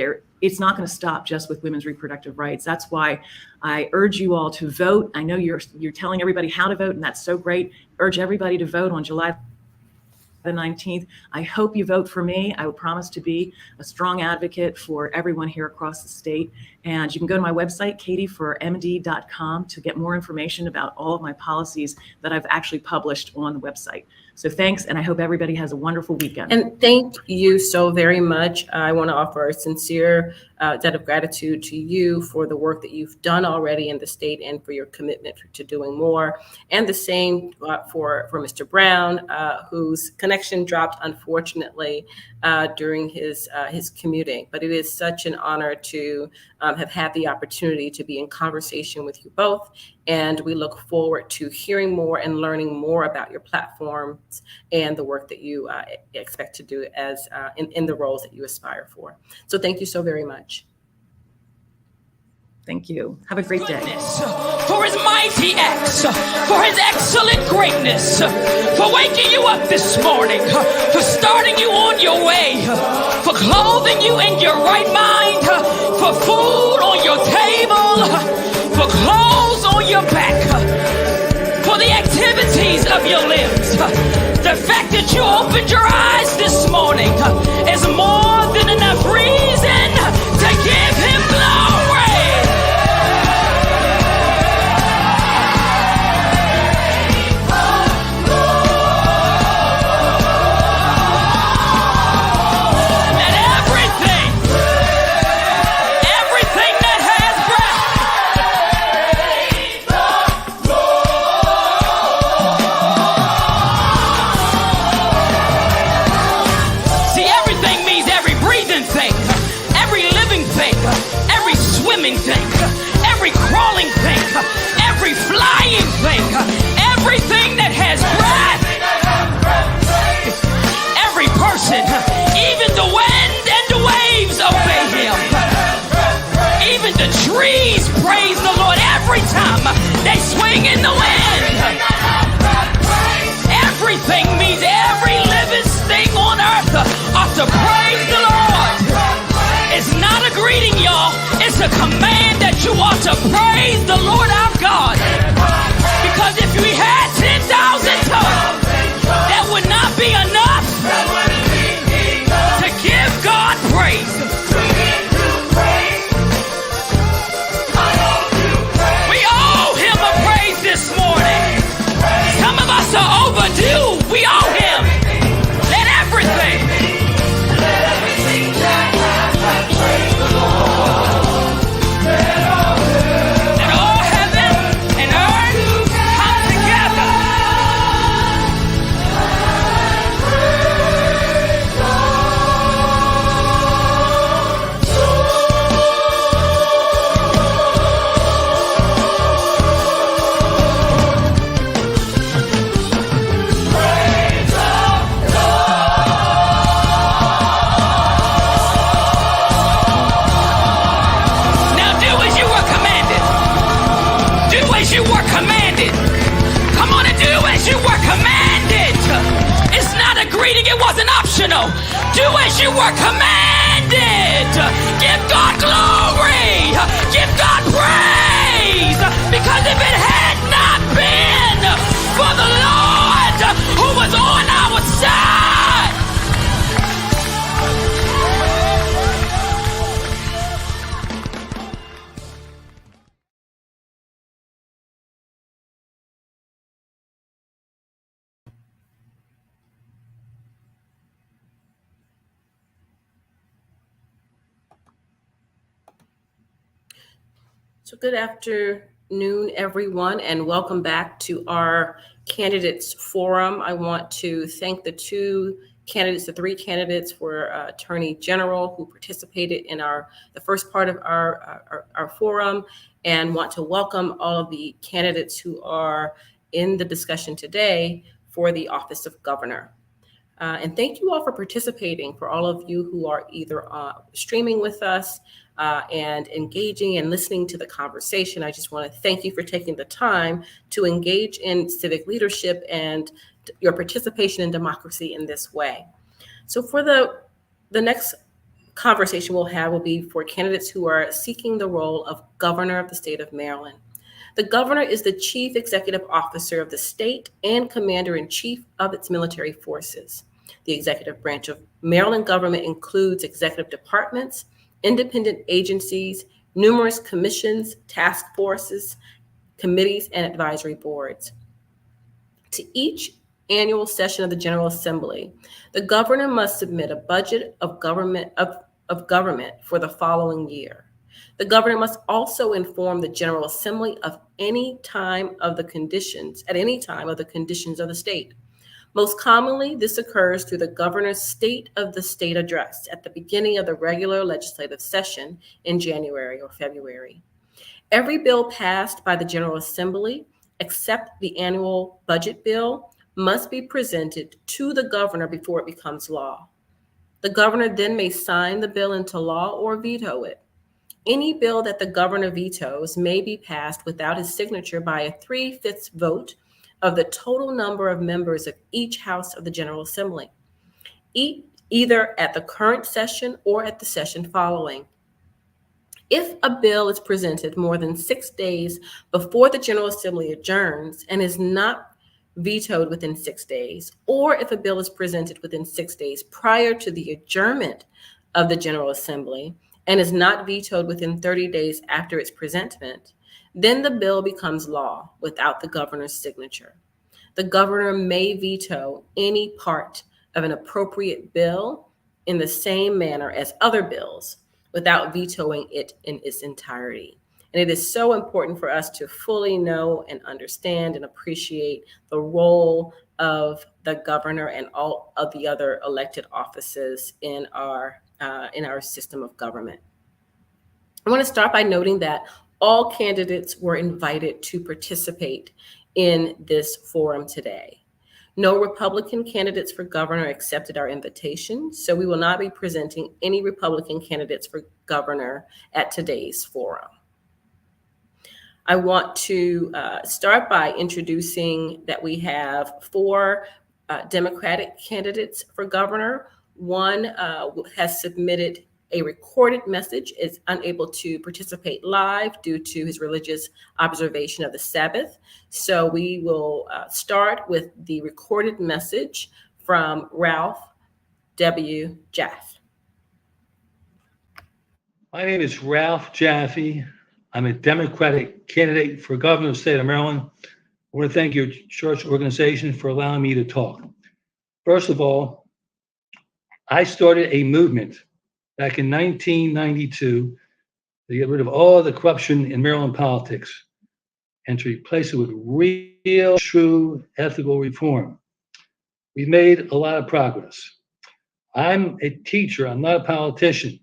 It's not going to stop just with women's reproductive rights. That's why I urge you all to vote. I know you're telling everybody how to vote, and that's so great. Urge everybody to vote on July the 19th. I hope you vote for me. I will promise to be a strong advocate for everyone here across the state. And you can go to my website, katieformd.com, to get more information about all of my policies that I've actually published on the website. So thanks, and I hope everybody has a wonderful weekend. And thank you so very much. I want to offer a sincere debt of gratitude to you for the work that you've done already in the state and for your commitment to doing more. And the same for Mr. Brown, whose connection dropped, unfortunately, during his commuting. But it is such an honor to have had the opportunity to be in conversation with you both. And we look forward to hearing more and learning more about your platforms and the work that you expect to do as in the roles that you aspire for. So thank you so very much. Thank you. Have a great day. For his mighty acts, for his excellent greatness, for waking you up this morning, for starting you on your way, for clothing you in your right mind, for food on your table, for clothes on your back, for the activities of your limbs. The fact that you opened your eyes this morning is more than enough reason to give him glory. Every crawling thing, every flying thing, everything that has breath, every person, even the wind and the waves obey him. Even the trees praise the Lord every time they swing in the wind. Everything means every living thing on earth ought to praise the Lord. It's not a greeting, y'all. It's a command that you ought to praise the Lord our God. Because if we had 10,000 tongues, that would not be enough to give God praise. We owe him a praise this morning. Some of us are overdue. We are you were commanded. Come on and do as you were commanded. It's not a greeting, it wasn't optional. Do as you were commanded. Give God glory. Give God praise. Because if it had not been for the Lord who was on our side. So good afternoon, everyone, and welcome back to our candidates forum. I want to thank the three candidates for Attorney General who participated in the first part of our forum, and want to welcome all of the candidates who are in the discussion today for the office of governor. And thank you all for participating, for all of you who are either streaming with us and engaging and listening to the conversation. I just want to thank you for taking the time to engage in civic leadership and your participation in democracy in this way. So for the next conversation we'll have will be for candidates who are seeking the role of governor of the state of Maryland. The governor is the chief executive officer of the state and commander-in-chief of its military forces. The executive branch of Maryland government includes executive departments, independent agencies, numerous commissions, task forces, committees, and advisory boards. To each annual session of the General Assembly, the governor must submit a budget of government for the following year. The governor must also inform the General Assembly of any time of the conditions of the state. Most commonly, this occurs through the governor's State of the State address at the beginning of the regular legislative session in January or February. Every bill passed by the General Assembly, except the annual budget bill, must be presented to the governor before it becomes law. The governor then may sign the bill into law or veto it. Any bill that the governor vetoes may be passed without his signature by a 3/5 vote of the total number of members of each house of the General Assembly, either at the current session or at the session following. If a bill is presented more than 6 days before the General Assembly adjourns and is not vetoed within 6 days, or if a bill is presented within 6 days prior to the adjournment of the General Assembly and is not vetoed within 30 days after its presentment, then the bill becomes law without the governor's signature. The governor may veto any part of an appropriate bill in the same manner as other bills without vetoing it in its entirety. And it is so important for us to fully know and understand and appreciate the role of the governor and all of the other elected offices in our system of government. I want to start by noting that all candidates were invited to participate in this forum today. No Republican candidates for governor accepted our invitation, so we will not be presenting any Republican candidates for governor at today's forum. I want to start by introducing that we have 4 Democratic candidates for governor. One has submitted a recorded message, is unable to participate live due to his religious observation of the Sabbath. So we will start with the recorded message from Ralph W. Jaffe. My name is Ralph Jaffe. I'm a Democratic candidate for governor of the state of Maryland. I want to thank your church organization for allowing me to talk. First of all, I started a movement back in 1992 to get rid of all the corruption in Maryland politics and to replace it with real, true, ethical reform. We've made a lot of progress. I'm a teacher, I'm not a politician.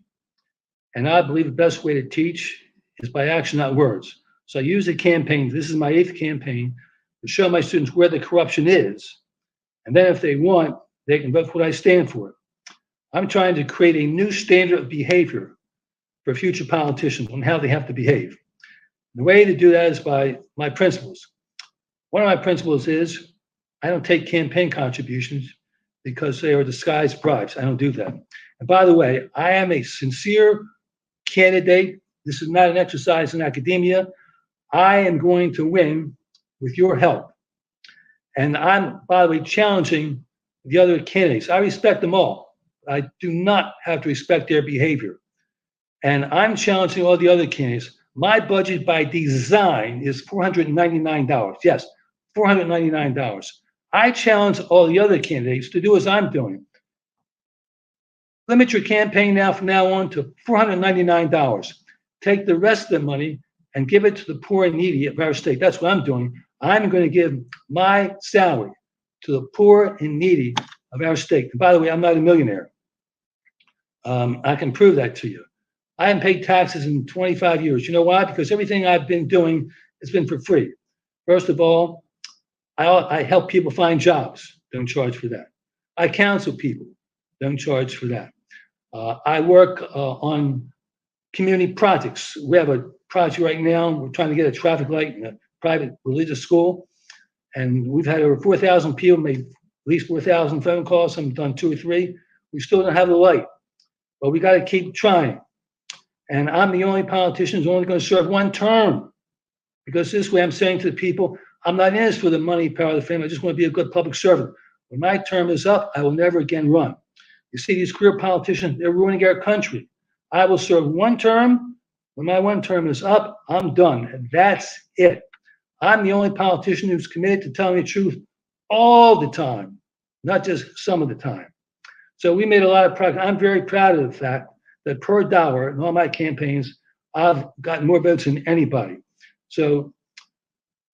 And I believe the best way to teach is by action, not words. So I use the campaign, this is my 8th campaign, to show my students where the corruption is. And then if they want, they can vote for what I stand for. I'm trying to create a new standard of behavior for future politicians on how they have to behave. The way to do that is by my principles. One of my principles is I don't take campaign contributions because they are disguised bribes. I don't do that. And by the way, I am a sincere candidate. This is not an exercise in academia. I am going to win with your help. And I'm, by the way, challenging the other candidates. I respect them all. I do not have to respect their behavior. And I'm challenging all the other candidates. My budget by design is $499. Yes, $499. I challenge all the other candidates to do as I'm doing. Limit your campaign now from now on to $499. Take the rest of the money and give it to the poor and needy of our state. That's what I'm doing. I'm going to give my salary to the poor and needy of our state. And by the way, I'm not a millionaire. I can prove that to you. I haven't paid taxes in 25 years. You know why? Because everything I've been doing has been for free. First of all, I help people find jobs. Don't charge for that. I counsel people. Don't charge for that. I work on community projects. We have a project right now. We're trying to get a traffic light in a private religious school. And we've had over 4,000 people, made at least 4,000 phone calls. Some have done 2 or 3. We still don't have the light. But we got to keep trying. And I'm the only politician who's only going to serve 1 term. Because this way I'm saying to the people, I'm not in this for the money, power, the fame. I just want to be a good public servant. When my term is up, I will never again run. You see, these career politicians, they're ruining our country. I will serve 1 term. When my 1 term is up, I'm done. And that's it. I'm the only politician who's committed to telling the truth all the time, not just some of the time. So we made a lot of progress. I'm very proud of the fact that per dollar in all my campaigns, I've gotten more votes than anybody. So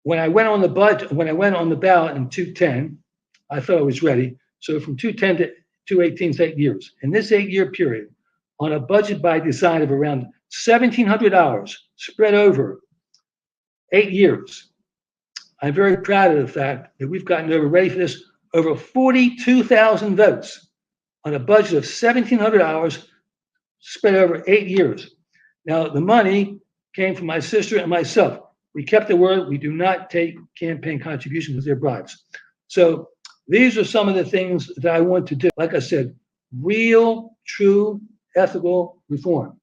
when I went on the ballot in 210, I thought I was ready. So from 210 to 218 is 8 years. In this 8-year period, on a budget by design of around $1,700 spread over 8 years, I'm very proud of the fact that we've gotten over, ready for this, over 42,000 votes on a budget of $1,700 spread over 8 years. Now, the money came from my sister and myself. We kept the word. We do not take campaign contributions because they're bribes. So these are some of the things that I want to do. Like I said, real, true, ethical reform.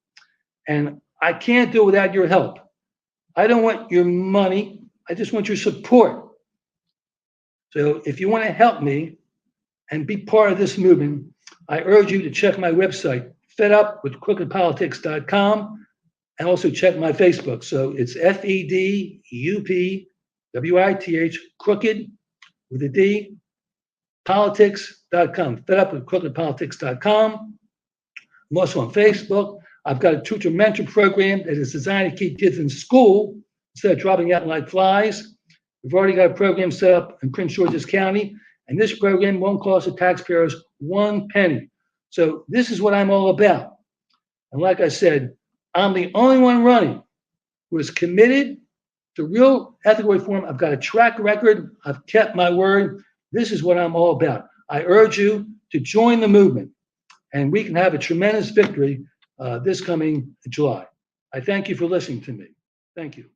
And I can't do it without your help. I don't want your money. I just want your support. So if you want to help me and be part of this movement, I urge you to check my website, fedupwithcrookedpolitics.com, and also check my Facebook. So it's FEDUPWITH, crooked with a D, politics.com, fedupwithcrookedpolitics.com. I'm also on Facebook. I've got a tutor mentor program that is designed to keep kids in school instead of dropping out like flies. We've already got a program set up in Prince George's County, and this program won't cost the taxpayers 1 penny. So this is what I'm all about. And like I said, I'm the only one running who is committed to real ethical reform. I've got a track record. I've kept my word. This is what I'm all about. I urge you to join the movement, and we can have a tremendous victory this coming July. I thank you for listening to me. Thank you.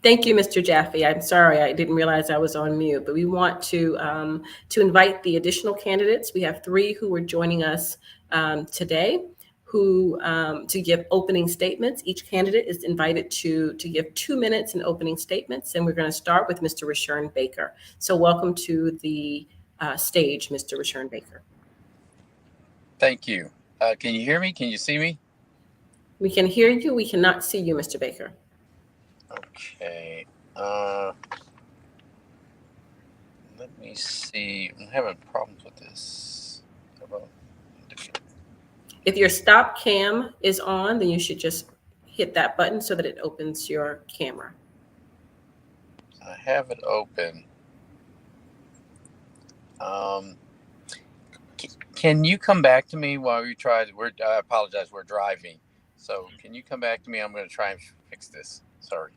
Thank you, Mr. Jaffe. I'm sorry, I didn't realize I was on mute, but we want to invite the additional candidates. We have 3 who are joining us today who to give opening statements. Each candidate is invited to give 2 minutes in opening statements, and we're going to start with Mr. Rashern Baker. So welcome to the stage, Mr. Rashern Baker. Thank you. Can you hear me? Can you see me? We can hear you. We cannot see you, Mr. Baker. Okay. Let me see. I'm having problems with this. How about If your stop cam is on, then you should just hit that button so that it opens your camera. I have it open. Can you come back to me while we try? I apologize. We're driving. So can you come back to me? I'm going to try and fix this. Sorry.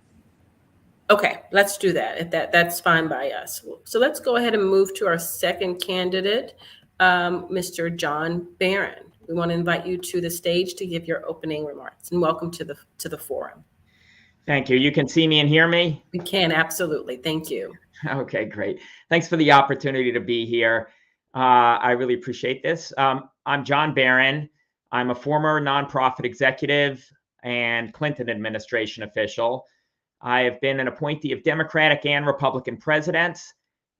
Okay, let's do that. If that's fine by us. So let's go ahead and move to our second candidate, Mr. John Barron. We want to invite you to the stage to give your opening remarks, and welcome to the forum. Thank you. You can see me and hear me? We can, absolutely. Thank you. Okay, great. Thanks for the opportunity to be here. I really appreciate this. I'm John Barron. I'm a former nonprofit executive and Clinton administration official. I have been an appointee of Democratic and Republican presidents,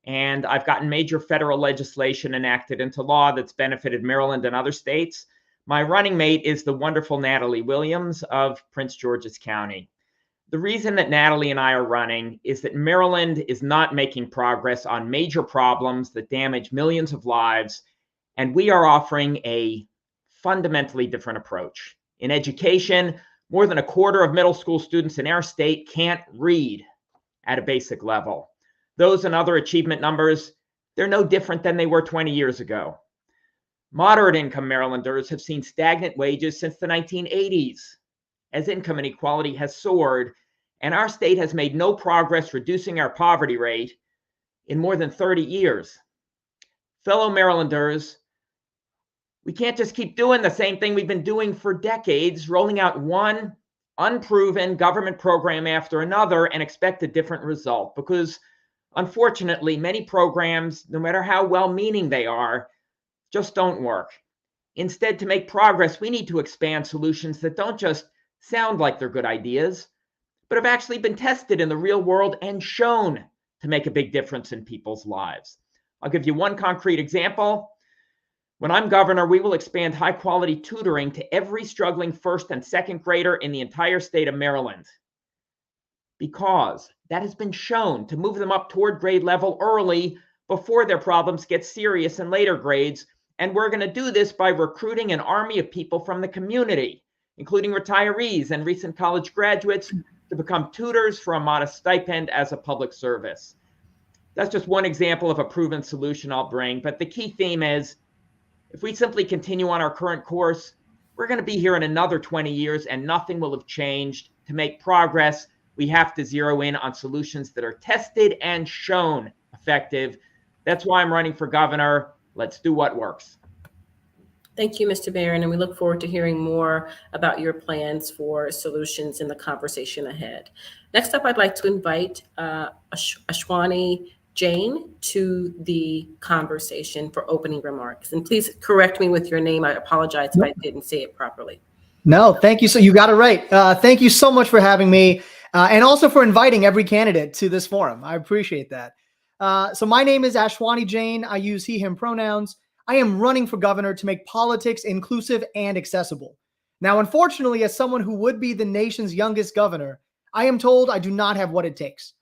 and I've gotten major federal legislation enacted into law that's benefited Maryland and other states. My running mate is the wonderful Natalie Williams of Prince George's County. The reason that Natalie and I are running is that Maryland is not making progress on major problems that damage millions of lives, and we are offering a fundamentally different approach. In education, more than a quarter of middle school students in our state can't read at a basic level. Those and other achievement numbers, they're no different than they were 20 years ago. Moderate income Marylanders have seen stagnant wages since the 1980s, as income inequality has soared, and our state has made no progress reducing our poverty rate in more than 30 years. Fellow Marylanders, we can't just keep doing the same thing we've been doing for decades, rolling out one unproven government program after another and expect a different result, because unfortunately, many programs, no matter how well-meaning they are, just don't work. Instead, to make progress, we need to expand solutions that don't just sound like they're good ideas, but have actually been tested in the real world and shown to make a big difference in people's lives. I'll give you one concrete example. When I'm governor, we will expand high-quality tutoring to every struggling first and second grader in the entire state of Maryland, because that has been shown to move them up toward grade level early before their problems get serious in later grades. And we're going to do this by recruiting an army of people from the community, including retirees and recent college graduates, to become tutors for a modest stipend as a public service. That's just one example of a proven solution I'll bring. But the key theme is, if we simply continue on our current course, we're going to be here in another 20 years and nothing will have changed. To make progress, we have to zero in on solutions that are tested and shown effective. That's why I'm running for governor. Let's do what works. Thank you, Mr. Barron, and we look forward to hearing more about your plans for solutions in the conversation ahead. Next up, I'd like to invite Ashwani Jain to the conversation for opening remarks. And please correct me with your name. I apologize if I didn't say it properly. No, thank you. So you got it right. Thank you so much for having me and also for inviting every candidate to this forum. I appreciate that. So my name is Ashwani Jain. I use he, him pronouns. I am running for governor to make politics inclusive and accessible. Now, unfortunately, as someone who would be the nation's youngest governor, I am told I do not have what it takes.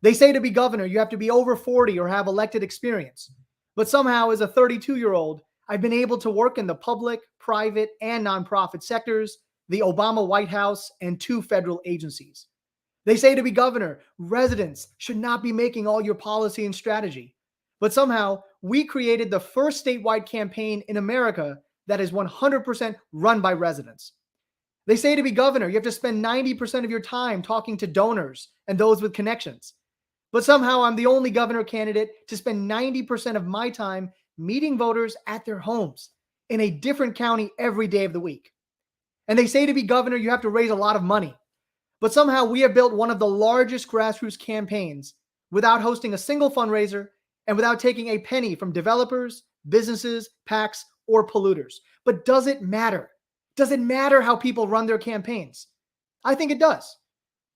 They say to be governor, you have to be over 40 or have elected experience. But somehow, as a 32-year-old, I've been able to work in the public, private, and nonprofit sectors, the Obama White House, and 2 federal agencies. They say to be governor, residents should not be making all your policy and strategy. But somehow, we created the first statewide campaign in America that is 100% run by residents. They say to be governor, you have to spend 90% of your time talking to donors and those with connections. But somehow, I'm the only governor candidate to spend 90% of my time meeting voters at their homes in a different county every day of the week. And they say to be governor, you have to raise a lot of money. But somehow, we have built one of the largest grassroots campaigns without hosting a single fundraiser and without taking a penny from developers, businesses, PACs, or polluters. But does it matter? Does it matter how people run their campaigns? I think it does.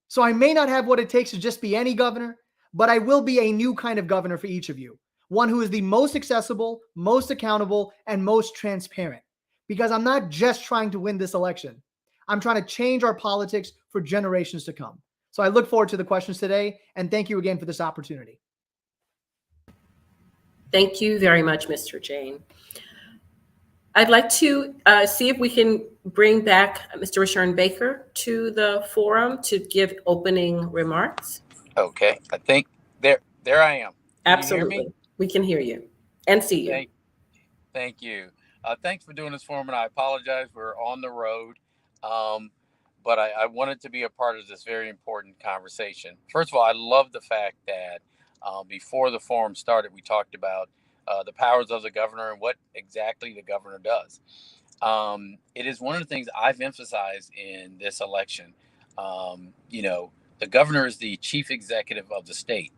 So I may not have what it takes to just be any governor, but I will be a new kind of governor for each of you. One who is the most accessible, most accountable, and most transparent. Because I'm not just trying to win this election. I'm trying to change our politics for generations to come. So I look forward to the questions today, and thank you again for this opportunity. Thank you very much, Mr. Jain. I'd like to see if we can bring back Mr. Rashawn Baker to the forum to give opening remarks. Okay, I think there I am. Can you hear Absolutely. me? We can hear you and see you. Thank you. Thanks for doing this forum, and I apologize. We're on the road, but I wanted to be a part of this very important conversation. First of all, I love the fact that before the forum started, we talked about the powers of the governor and what exactly the governor does. It is one of the things I've emphasized in this election. The governor is the chief executive of the state.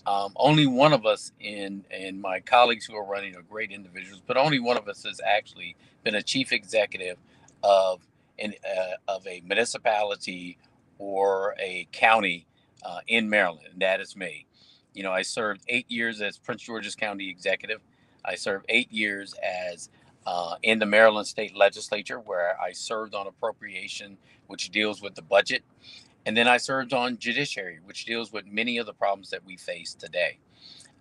Only one of us and my colleagues who are running are great individuals, but only one of us has actually been a chief executive of a municipality or a county in Maryland, and that is me. I served 8 years as Prince George's County executive. I served 8 years as in the Maryland State Legislature, where I served on appropriation, which deals with the budget. And then I served on judiciary, which deals with many of the problems that we face today.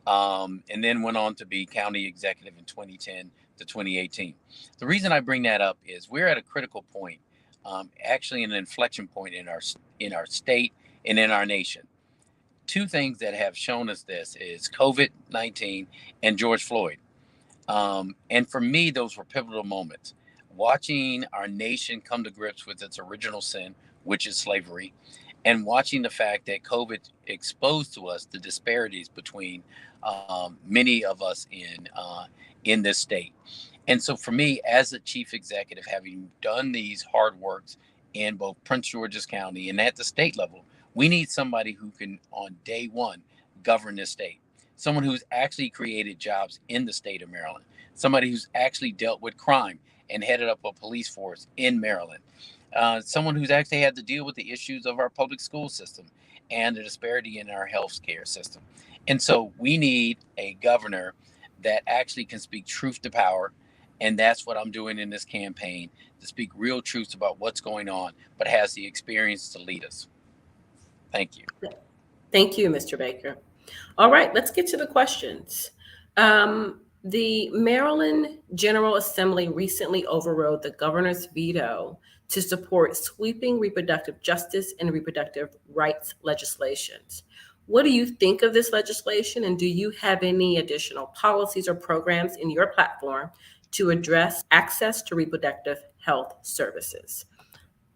And then went on to be county executive in 2010 to 2018. The reason I bring that up is we're at a critical point, actually an inflection point in our state and in our nation. Two things that have shown us this is COVID-19 and George Floyd. And for me, those were pivotal moments. Watching our nation come to grips with its original sin, which is slavery, and watching the fact that COVID exposed to us the disparities between many of us in this state. And so for me, as a chief executive, having done these hard works in both Prince George's County and at the state level, we need somebody who can, on day one, govern this state. Someone who's actually created jobs in the state of Maryland. Somebody who's actually dealt with crime and headed up a police force in Maryland. Someone who's actually had to deal with the issues of our public school system and the disparity in our health care system. And so we need a governor that actually can speak truth to power. And that's what I'm doing in this campaign, to speak real truths about what's going on, but has the experience to lead us. Thank you. Thank you, Mr. Baker. All right, let's get to the questions. The Maryland General Assembly recently overrode the governor's veto to support sweeping reproductive justice and reproductive rights legislations. What do you think of this legislation, and do you have any additional policies or programs in your platform to address access to reproductive health services?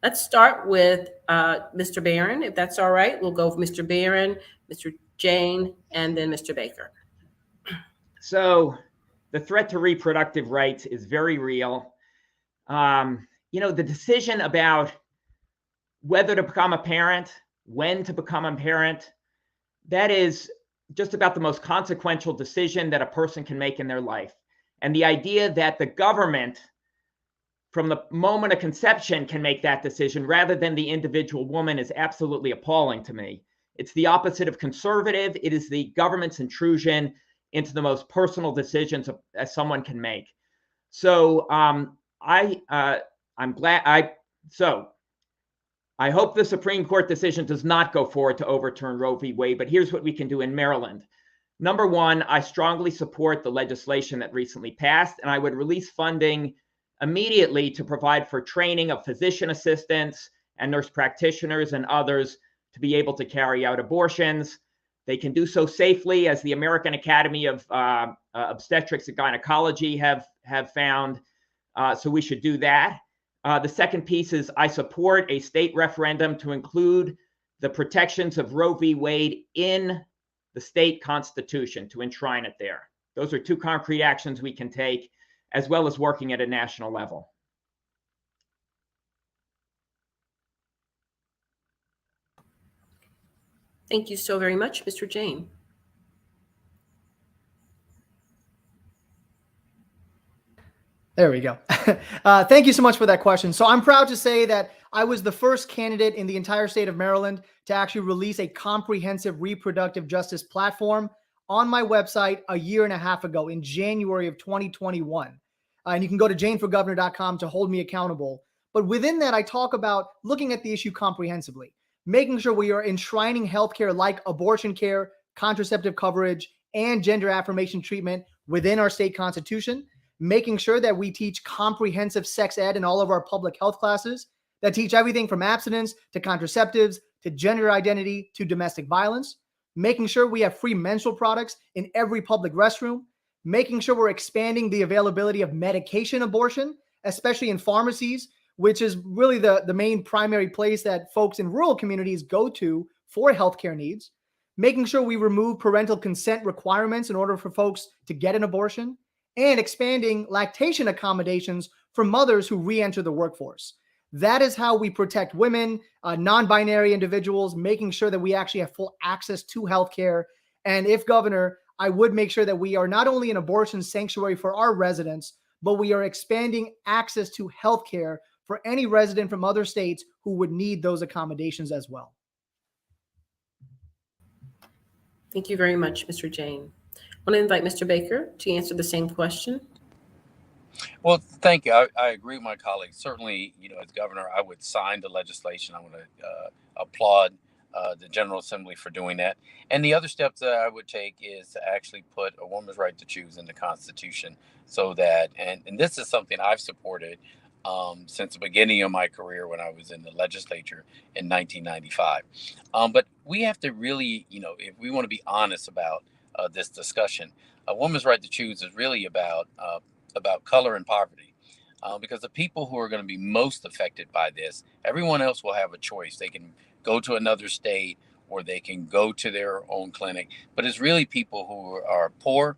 Let's start with Mr. Barron, if that's all right. We'll go with Mr. Barron, Mr. Jane, and then Mr. Baker. So the threat to reproductive rights is very real. The decision about whether to become a parent, when to become a parent, that is just about the most consequential decision that a person can make in their life. And the idea that the government, from the moment of conception, can make that decision rather than the individual woman is absolutely appalling to me. It's the opposite of conservative. It is the government's intrusion into the most personal decisions as someone can make. So I'm glad. I hope the Supreme Court decision does not go forward to overturn Roe v. Wade, but here's what we can do in Maryland. Number one, I strongly support the legislation that recently passed, and I would release funding immediately to provide for training of physician assistants and nurse practitioners and others to be able to carry out abortions. They can do so safely, as the American Academy of Obstetrics and Gynecology have found. So we should do that. The second piece is I support a state referendum to include the protections of Roe v. Wade in the state constitution, to enshrine it there. Those are two concrete actions we can take, as well as working at a national level. Thank you so very much, Mr. Jane. There we go. Thank you so much for that question. So I'm proud to say that I was the first candidate in the entire state of Maryland to actually release a comprehensive reproductive justice platform on my website a year and a half ago in January of 2021. And you can go to janeforgovernor.com to hold me accountable. But within that, I talk about looking at the issue comprehensively, making sure we are enshrining healthcare like abortion care, contraceptive coverage, and gender affirmation treatment within our state constitution. making sure that we teach comprehensive sex ed in all of our public health classes that teach everything from abstinence to contraceptives to gender identity to domestic violence, making sure we have free menstrual products in every public restroom, making sure we're expanding the availability of medication abortion, especially in pharmacies, which is really the main primary place that folks in rural communities go to for healthcare needs, making sure we remove parental consent requirements in order for folks to get an abortion, and expanding lactation accommodations for mothers who re-enter the workforce. That is how we protect women, non-binary individuals, making sure that we actually have full access to healthcare. And if governor, I would make sure that we are not only an abortion sanctuary for our residents, but we are expanding access to healthcare for any resident from other states who would need those accommodations as well. Thank you very much, Mr. Jain. I want to invite Mr. Baker to answer the same question. Well, thank you. I agree with my colleagues. Certainly, as governor, I would sign the legislation. I want to applaud the General Assembly for doing that. And the other steps that I would take is to actually put a woman's right to choose in the Constitution so that, and this is something I've supported since the beginning of my career when I was in the legislature in 1995. But we have to really, if we want to be honest about this discussion, a woman's right to choose is really about color and poverty. Because the people who are going to be most affected by this, everyone else will have a choice. They can go to another state or they can go to their own clinic. But it's really people who are poor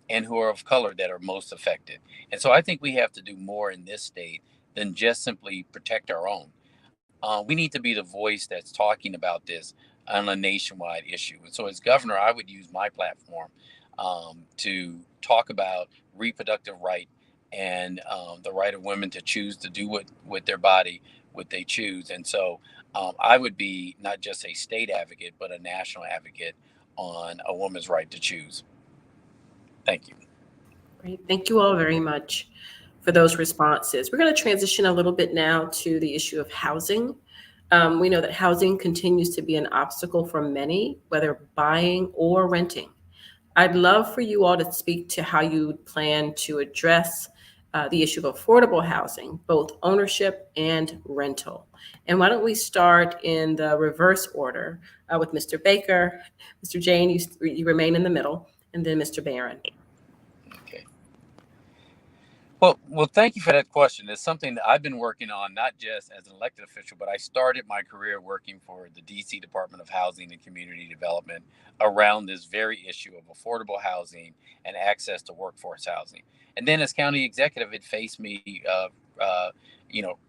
and who are of color that are most affected. And so I think we have to do more in this state than just simply protect our own. We need to be the voice that's talking about this on a nationwide issue. And so as governor, I would use my platform to talk about reproductive right and the right of women to choose to do with their body what they choose. And so I would be not just a state advocate, but a national advocate on a woman's right to choose. Thank you. Great. Thank you all very much for those responses. We're going to transition a little bit now to the issue of housing. We know that housing continues to be an obstacle for many, whether buying or renting. I'd love for you all to speak to how you plan to address the issue of affordable housing, both ownership and rental. And why don't we start in the reverse order with Mr. Baker, Mr. Jain, you remain in the middle, and then Mr. Barron. Okay. Well, thank you for that question. It's something that I've been working on, not just as an elected official, but I started my career working for the DC Department of Housing and Community Development around this very issue of affordable housing and access to workforce housing. And then as county executive, it faced me,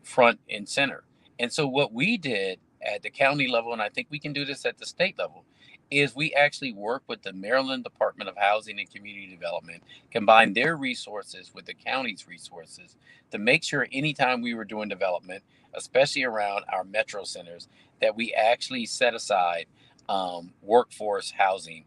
front and center. And so what we did at the county level, and I think we can do this at the state level, is we actually work with the Maryland Department of Housing and Community Development, combine their resources with the county's resources to make sure anytime we were doing development, especially around our metro centers, that we actually set aside workforce housing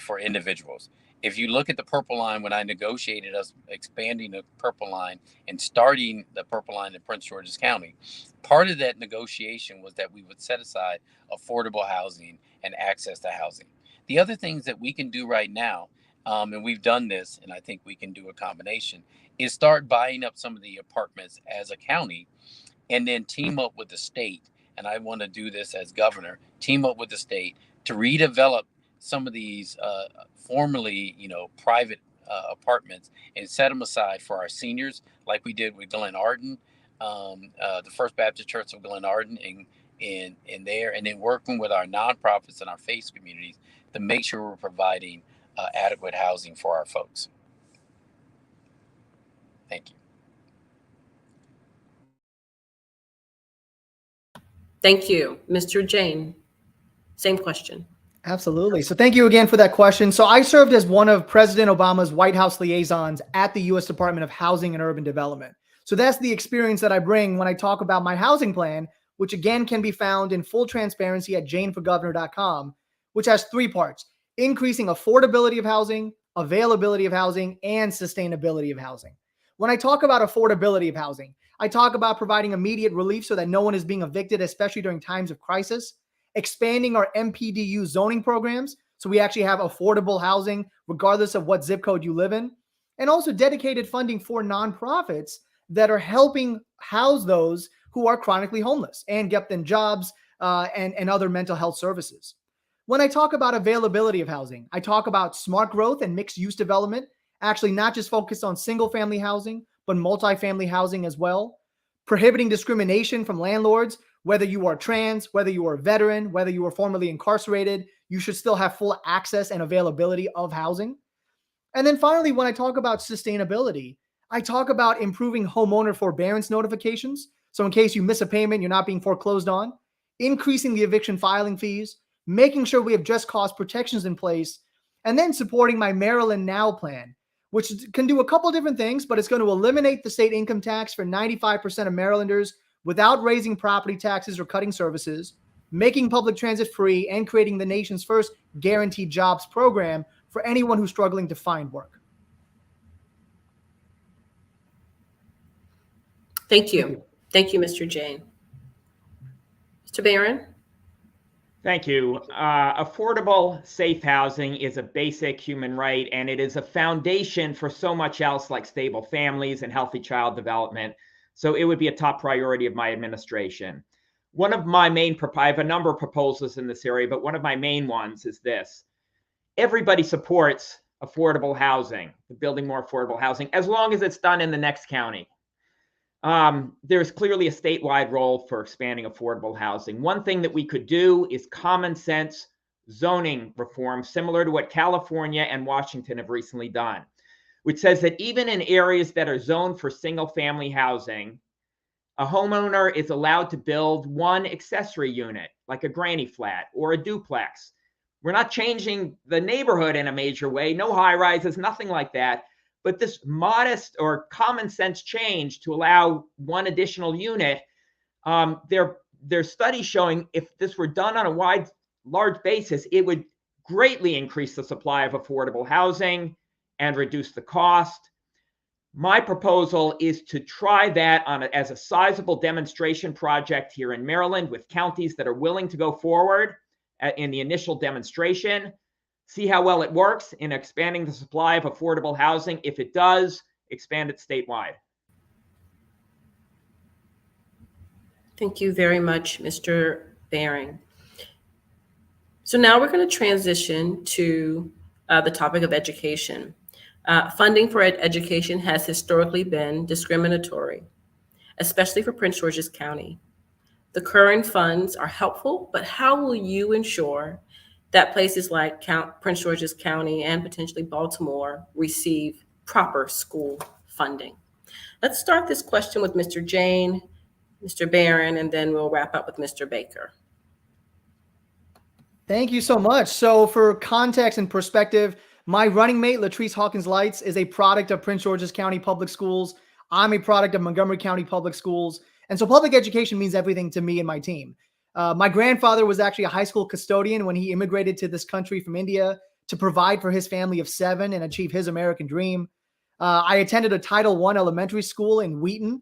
for individuals. If you look at the Purple Line, when I negotiated us expanding the Purple Line and starting the Purple Line in Prince George's County, part of that negotiation was that we would set aside affordable housing and access to housing. The other things that we can do right now, and we've done this, and I think we can do a combination, is start buying up some of the apartments as a county and then team up with the state. And I want to do this as governor, team up with the state to redevelop some of these formerly, private apartments and set them aside for our seniors, like we did with Glen Arden, the First Baptist Church of Glen Arden, in there, and then working with our nonprofits and our faith communities to make sure we're providing adequate housing for our folks. Thank you. Thank you. Mr. Jain, same question. Absolutely. So thank you again for that question. So I served as one of President Obama's White House liaisons at the U.S. Department of Housing and Urban Development. So that's the experience that I bring when I talk about my housing plan, which again can be found in full transparency at janeforgovernor.com, which has three parts: increasing affordability of housing, availability of housing, and sustainability of housing. When I talk about affordability of housing, I talk about providing immediate relief so that no one is being evicted, especially during times of crisis, expanding our MPDU zoning programs so we actually have affordable housing regardless of what zip code you live in, and also dedicated funding for nonprofits that are helping house those who are chronically homeless and get them jobs and other mental health services. When I talk about availability of housing, I talk about smart growth and mixed use development, actually not just focused on single family housing, but multifamily housing as well. Prohibiting discrimination from landlords, whether you are trans, whether you are a veteran, whether you were formerly incarcerated, you should still have full access and availability of housing. And then finally, when I talk about sustainability, I talk about improving homeowner forbearance notifications. So in case you miss a payment, you're not being foreclosed on, increasing the eviction filing fees, making sure we have just cause protections in place, and then supporting my Maryland Now plan, which can do a couple different things, but it's going to eliminate the state income tax for 95% of Marylanders without raising property taxes or cutting services, making public transit free, and creating the nation's first guaranteed jobs program for anyone who's struggling to find work. Thank you. Thank you, Mr. Jain. Mr. Barron? Thank you. Affordable, safe housing is a basic human right, and it is a foundation for so much else like stable families and healthy child development. So it would be a top priority of my administration. One of my I have a number of proposals in this area, but one of my main ones is this. Everybody supports affordable housing, building more affordable housing, as long as it's done in the next county. There's clearly a statewide role for expanding affordable housing. One thing that we could do is common sense zoning reform, similar to what California and Washington have recently done, which says that even in areas that are zoned for single family housing, a homeowner is allowed to build one accessory unit, like a granny flat or a duplex. We're not changing the neighborhood in a major way, no high rises, nothing like that. But this modest or common sense change to allow one additional unit, there's studies showing if this were done on a large basis, it would greatly increase the supply of affordable housing and reduce the cost. My proposal is to try that as a sizable demonstration project here in Maryland with counties that are willing to go forward in the initial demonstration. See how well it works in expanding the supply of affordable housing. If it does, expand it statewide. Thank you very much, Mr. Barron. So now we're going to transition to the topic of education. Funding for education has historically been discriminatory, especially for Prince George's County. The current funds are helpful, but how will you ensure that places like Prince George's County and potentially Baltimore receive proper school funding? Let's start this question with Mr. Jain, Mr. Barron, and then we'll wrap up with Mr. Baker. Thank you so much. So for context and perspective, my running mate, Latrice Hawkins Lights, is a product of Prince George's County Public Schools. I'm a product of Montgomery County Public Schools. And so public education means everything to me and my team. My grandfather was actually a high school custodian when he immigrated to this country from India to provide for his family of 7 and achieve his American dream. I attended a Title I elementary school in Wheaton,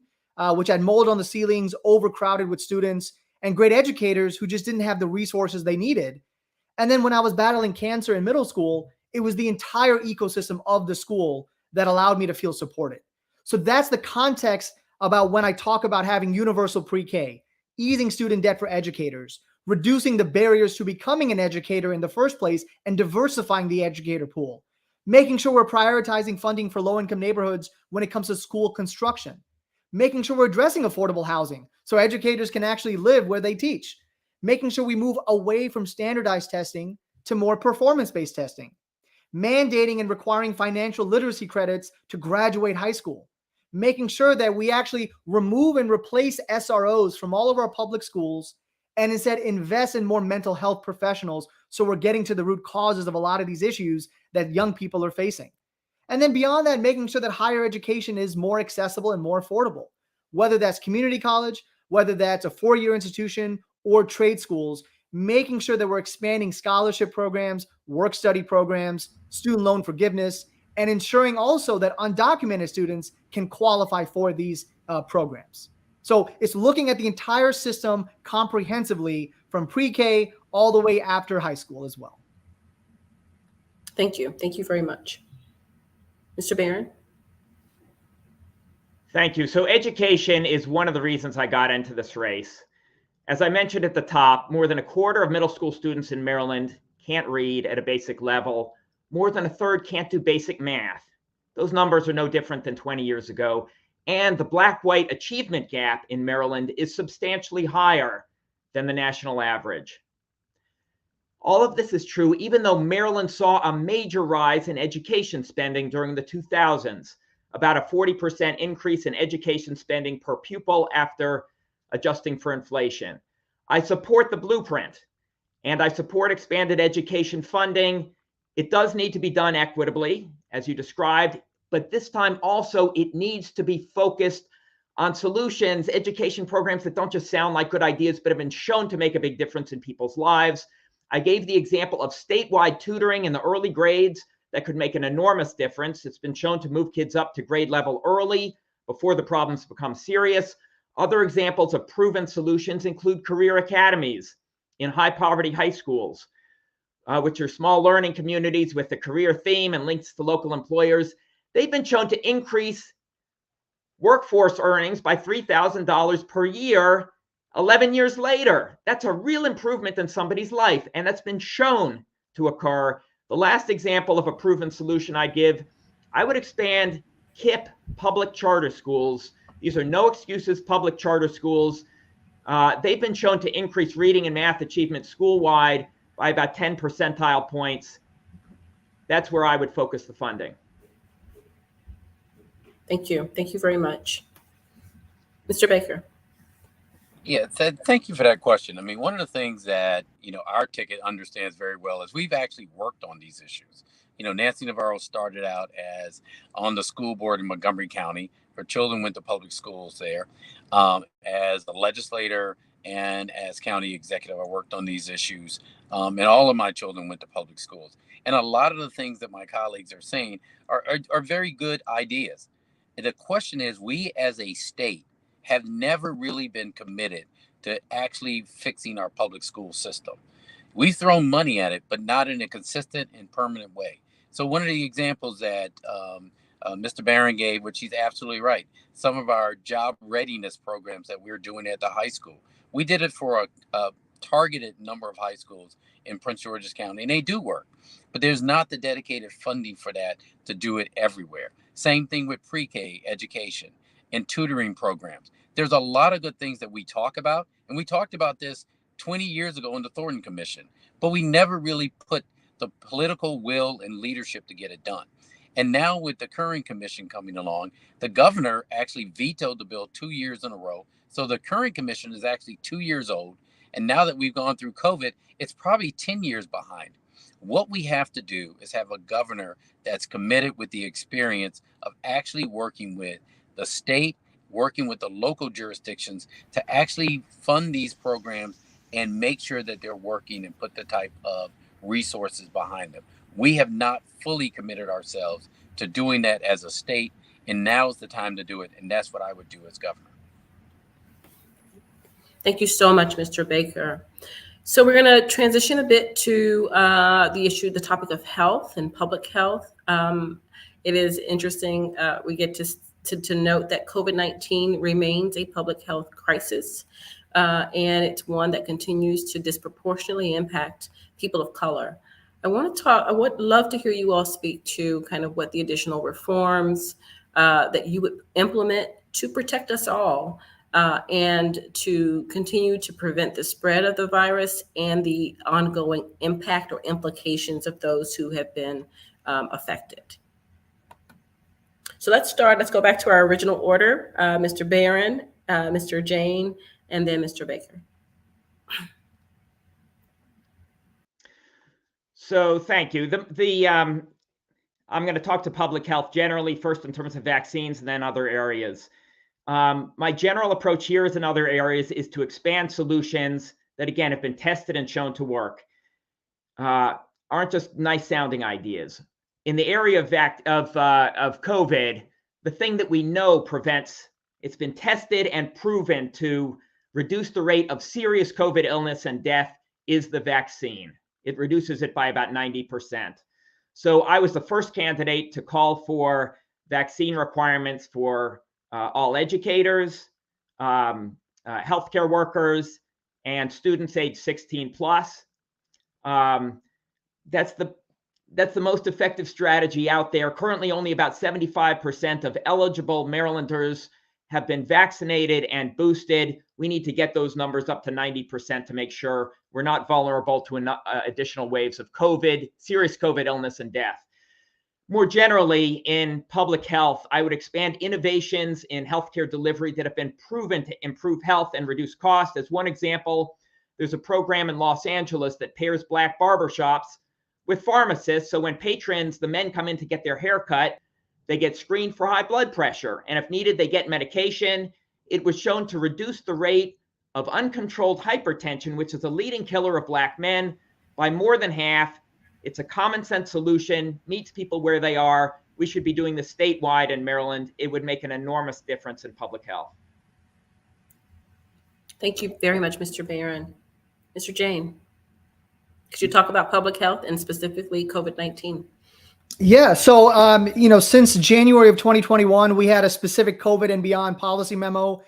which had mold on the ceilings, overcrowded with students, and great educators who just didn't have the resources they needed. And then when I was battling cancer in middle school, it was the entire ecosystem of the school that allowed me to feel supported. So that's the context about when I talk about having universal pre-K, easing student debt for educators, reducing the barriers to becoming an educator in the first place, and diversifying the educator pool, making sure we're prioritizing funding for low-income neighborhoods when it comes to school construction, making sure we're addressing affordable housing so educators can actually live where they teach, making sure we move away from standardized testing to more performance-based testing, mandating and requiring financial literacy credits to graduate high school, making sure that we actually remove and replace SROs from all of our public schools and instead invest in more mental health professionals so we're getting to the root causes of a lot of these issues that young people are facing. And then beyond that, making sure that higher education is more accessible and more affordable, whether that's community college, whether that's a 4-year institution or trade schools, making sure that we're expanding scholarship programs, work study programs, student loan forgiveness, and ensuring also that undocumented students can qualify for these programs. So it's looking at the entire system comprehensively from pre-K all the way after high school as well. Thank you. Thank you very much. Mr. Barron? Thank you. So education is one of the reasons I got into this race. As I mentioned at the top, more than a quarter of middle school students in Maryland can't read at a basic level. More than a third can't do basic math. Those numbers are no different than 20 years ago. And the black-white achievement gap in Maryland is substantially higher than the national average. All of this is true even though Maryland saw a major rise in education spending during the 2000s, about a 40% increase in education spending per pupil after adjusting for inflation. I support the blueprint, and I support expanded education funding. It does need to be done equitably, as you described, but this time also it needs to be focused on solutions, education programs that don't just sound like good ideas, but have been shown to make a big difference in people's lives. I gave the example of statewide tutoring in the early grades that could make an enormous difference. It's been shown to move kids up to grade level early before the problems become serious. Other examples of proven solutions include career academies in high poverty high schools, which are small learning communities with a career theme and links to local employers. They've been shown to increase workforce earnings by $3,000 per year 11 years later. That's a real improvement in somebody's life, and that's been shown to occur. The last example of a proven solution I give, I would expand KIPP public charter schools. These are no excuses public charter schools. They've been shown to increase reading and math achievement school-wide by about 10 percentile points. That's where I would focus the funding. Thank you. Thank you very much. Mr. Baker. Yeah, thank you for that question. I mean, one of the things that, our ticket understands very well is we've actually worked on these issues. Nancy Navarro started out as on the school board in Montgomery County. Her children went to public schools there. As a legislator and as county executive, I worked on these issues. And all of my children went to public schools. And a lot of the things that my colleagues are saying are very good ideas. And the question is, we as a state have never really been committed to actually fixing our public school system. We've thrown money at it, but not in a consistent and permanent way. So one of the examples that Mr. Barron gave, which he's absolutely right, some of our job readiness programs that we're doing at the high school, we did it for a targeted number of high schools in Prince George's County, and they do work, but there's not the dedicated funding for that to do it everywhere. Same thing with pre-K education and tutoring programs. There's a lot of good things that we talk about, and we talked about this 20 years ago in the Thornton Commission, but we never really put the political will and leadership to get it done. And now with the current commission coming along, the governor actually vetoed the bill 2 years in a row. So the current commission is actually 2 years old. And now that we've gone through COVID, it's probably 10 years behind. What we have to do is have a governor that's committed with the experience of actually working with the state, working with the local jurisdictions to actually fund these programs and make sure that they're working and put the type of resources behind them. We have not fully committed ourselves to doing that as a state, and now is the time to do it. And that's what I would do as governor. Thank you so much, Mr. Baker. So we're going to transition a bit to the topic of health and public health. It is interesting. We get to note that COVID-19 remains a public health crisis, and it's one that continues to disproportionately impact people of color. I would love to hear you all speak to kind of what the additional reforms that you would implement to protect us all and to continue to prevent the spread of the virus and the ongoing impact or implications of those who have been affected. So let's go back to our original order, Mr. Barron, Mr. Jane, and then Mr. Baker. So thank you. I'm going to talk to public health generally first in terms of vaccines and then other areas. My general approach here as in other areas is to expand solutions that, again, have been tested and shown to work, aren't just nice sounding ideas. In the area of COVID, the thing that we know it's been tested and proven to reduce the rate of serious COVID illness and death is the vaccine. It reduces it by about 90%. So I was the first candidate to call for vaccine requirements for all educators, healthcare workers, and students age 16 plus. That's the most effective strategy out there. Currently, only about 75% of eligible Marylanders have been vaccinated and boosted. We need to get those numbers up to 90% to make sure we're not vulnerable to additional waves of COVID, serious COVID illness and death. More generally, in public health, I would expand innovations in healthcare delivery that have been proven to improve health and reduce cost. As one example, there's a program in Los Angeles that pairs Black barbershops with pharmacists. So when patrons, the men, come in to get their hair cut, they get screened for high blood pressure. And if needed, they get medication. It was shown to reduce the rate of uncontrolled hypertension, which is a leading killer of Black men, by more than half. It's a common sense solution, meets people where they are. We should be doing this statewide in Maryland. It would make an enormous difference in public health. Thank you very much, Mr. Barron. Mr. Jain, could you talk about public health and specifically COVID-19? Yeah. So, since January of 2021, we had a specific COVID and beyond policy memo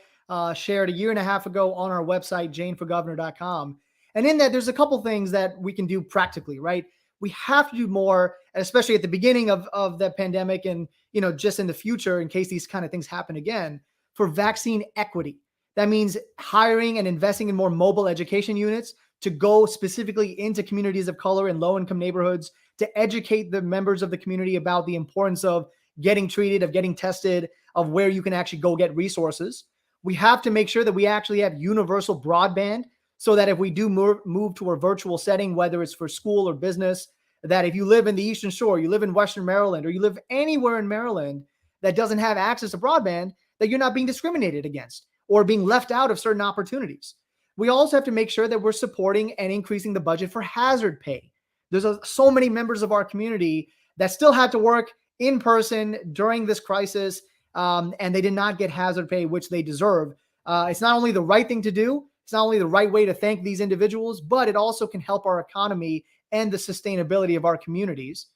shared a year and a half ago on our website, janeforgovernor.com. And in that, there's a couple things that we can do practically, right? We have to do more, especially at the beginning of the pandemic and, just in the future, in case these kind of things happen again, for vaccine equity. That means hiring and investing in more mobile education units to go specifically into communities of color and low-income neighborhoods to educate the members of the community about the importance of getting treated, of getting tested, of where you can actually go get resources. We have to make sure that we actually have universal broadband so that if we do move to a virtual setting, whether it's for school or business, that if you live in the Eastern Shore, you live in Western Maryland, or you live anywhere in Maryland that doesn't have access to broadband, that you're not being discriminated against or being left out of certain opportunities. We also have to make sure that we're supporting and increasing the budget for hazard pay. There's so many members of our community that still had to work in person during this crisis, and they did not get hazard pay, which they deserve. It's not only the right thing to do, it's not only the right way to thank these individuals, but it also can help our economy and the sustainability of our communities.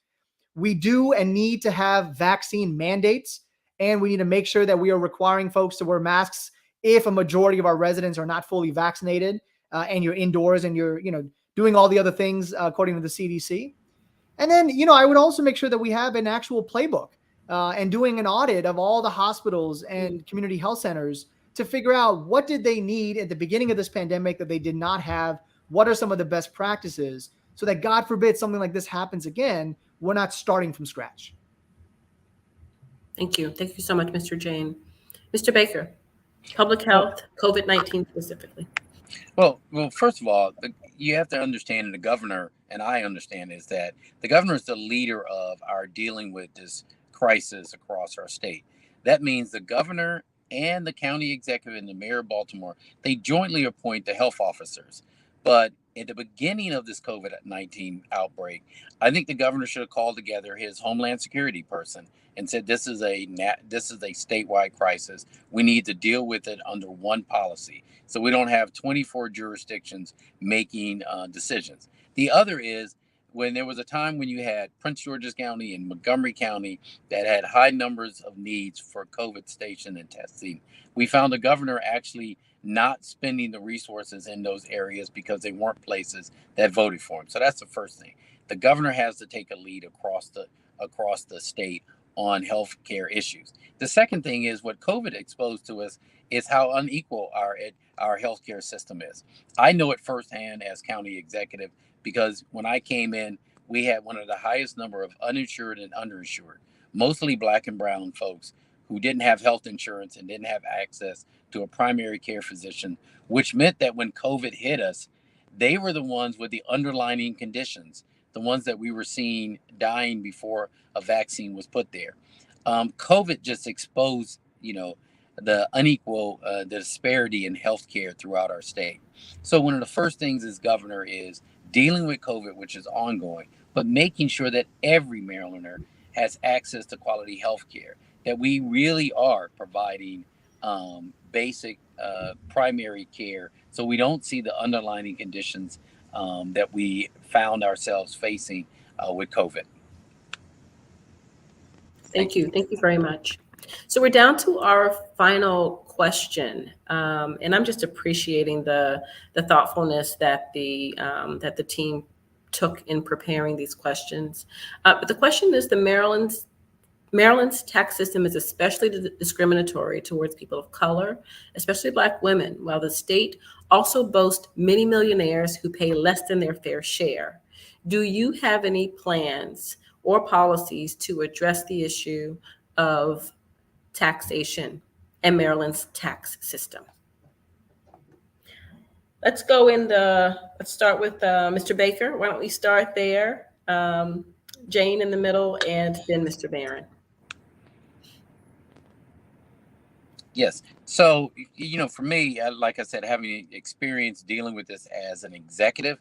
We do and need to have vaccine mandates, and we need to make sure that we are requiring folks to wear masks if a majority of our residents are not fully vaccinated, and you're indoors and you're, doing all the other things according to the CDC. And then, I would also make sure that we have an actual playbook and doing an audit of all the hospitals and community health centers to figure out what did they need at the beginning of this pandemic that they did not have, what are some of the best practices, so that God forbid something like this happens again, we're not starting from scratch. Thank you. Thank you so much, Mr. Jain. Mr. Baker, public health, COVID-19 specifically. Well, first of all, you have to understand, and the governor and I understand, is that the governor is the leader of our dealing with this crisis across our state. That means the governor and the county executive and the mayor of Baltimore, they jointly appoint the health officers. But at the beginning of this COVID-19 outbreak, I think the governor should have called together his Homeland Security person and said, this is a statewide crisis. We need to deal with it under one policy, so we don't have 24 jurisdictions making decisions. The other is, when there was a time when you had Prince George's County and Montgomery County that had high numbers of needs for COVID station and testing, we found the governor actually not spending the resources in those areas because they weren't places that voted for him. So that's the first thing. The governor has to take a lead across the state on healthcare issues. The second thing is, what COVID exposed to us is how unequal our healthcare system is. I know it firsthand as county executive, because when I came in, we had one of the highest number of uninsured and underinsured, mostly Black and brown folks who didn't have health insurance and didn't have access to a primary care physician, which meant that when COVID hit us, they were the ones with the underlying conditions, the ones that we were seeing dying before a vaccine was put there. COVID just exposed, the unequal, the disparity in healthcare throughout our state. So one of the first things as governor is dealing with COVID, which is ongoing, but making sure that every Marylander has access to quality health care, that we really are providing basic primary care, so we don't see the underlying conditions that we found ourselves facing with COVID. Thank you. Thank you very much. So we're down to our final question, and I'm just appreciating the thoughtfulness that the team took in preparing these questions. But the question is: Maryland's tax system is especially discriminatory towards people of color, especially Black women, while the state also boasts many millionaires who pay less than their fair share. Do you have any plans or policies to address the issue of taxation and Maryland's tax system? Let's start with Mr. Baker. Why don't we start there? Jane in the middle, and then Mr. Barron. Yes. So, for me, like I said, having experience dealing with this as an executive,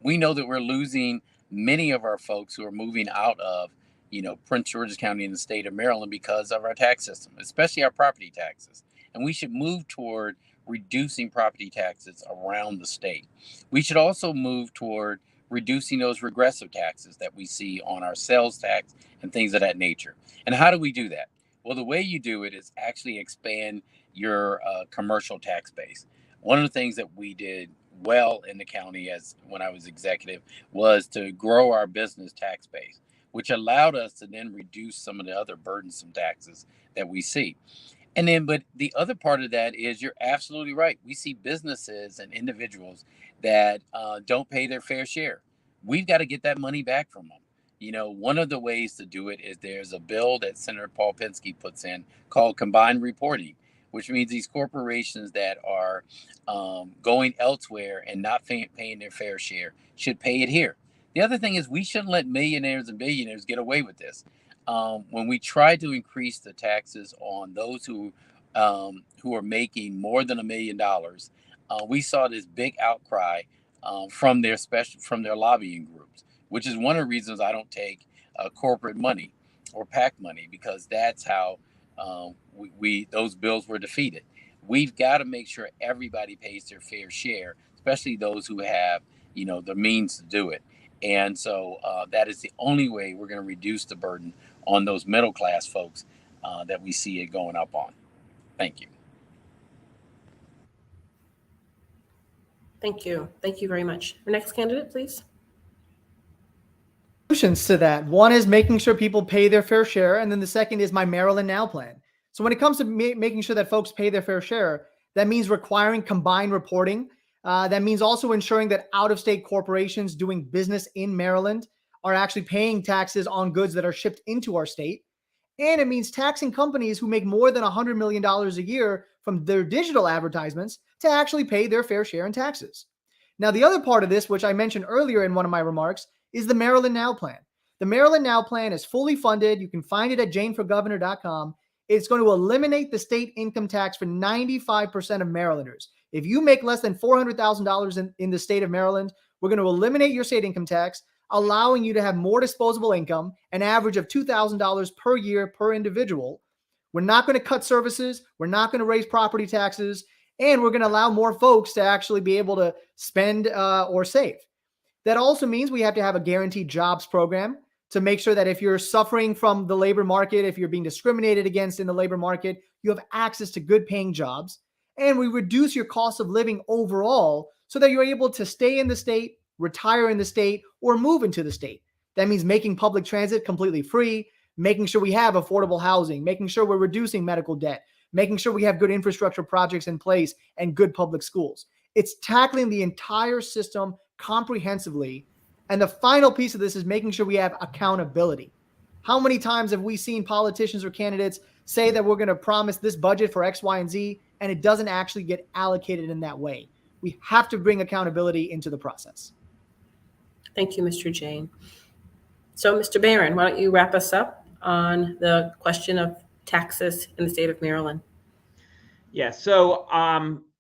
we know that we're losing many of our folks who are moving out of, Prince George's County in the state of Maryland because of our tax system, especially our property taxes. And we should move toward reducing property taxes around the state. We should also move toward reducing those regressive taxes that we see on our sales tax and things of that nature. And how do we do that? Well, the way you do it is actually expand your commercial tax base. One of the things that we did well in the county when I was executive was to grow our business tax base, which allowed us to then reduce some of the other burdensome taxes that we see. And then, but the other part of that is you're absolutely right. We see businesses and individuals that don't pay their fair share. We've got to get that money back from them. One of the ways to do it is there's a bill that Senator Paul Pinsky puts in called combined reporting, which means these corporations that are going elsewhere and not paying their fair share should pay it here. The other thing is we shouldn't let millionaires and billionaires get away with this. When we try to increase the taxes on those who are making more than $1 million, we saw this big outcry from their lobbying groups, which is one of the reasons I don't take corporate money or PAC money, because that's how those bills were defeated. We've got to make sure everybody pays their fair share, especially those who have, the means to do it. And so that is the only way we're going to reduce the burden on those middle class folks that we see it going up on. Thank you. Thank you. Thank you very much. Our next candidate, please. Solutions to that. One is making sure people pay their fair share. And then the second is my Maryland Now plan. So when it comes to making sure that folks pay their fair share, that means requiring combined reporting. That means also ensuring that out-of-state corporations doing business in Maryland are actually paying taxes on goods that are shipped into our state. And it means taxing companies who make more than $100 million a year from their digital advertisements to actually pay their fair share in taxes. Now, the other part of this, which I mentioned earlier in one of my remarks, is the Maryland Now plan. The Maryland Now plan is fully funded. You can find it at janeforgovernor.com. It's going to eliminate the state income tax for 95% of Marylanders. If you make less than $400,000 in the state of Maryland, we're going to eliminate your state income tax, allowing you to have more disposable income, an average of $2,000 per year per individual. We're not going to cut services. We're not going to raise property taxes. And we're going to allow more folks to actually be able to spend or save. That also means we have to have a guaranteed jobs program to make sure that if you're suffering from the labor market, if you're being discriminated against in the labor market, you have access to good paying jobs. And we reduce your cost of living overall so that you're able to stay in the state, retire in the state, or move into the state. That means making public transit completely free, making sure we have affordable housing, making sure we're reducing medical debt, making sure we have good infrastructure projects in place and good public schools. It's tackling the entire system comprehensively. And the final piece of this is making sure we have accountability. How many times have we seen politicians or candidates say that we're going to promise this budget for X, Y, and Z, and it doesn't actually get allocated in that way? We have to bring accountability into the process. Thank you, Mr. Jane. So, Mr. Barron, why don't you wrap us up on the question of taxes in the state of Maryland? Yeah, so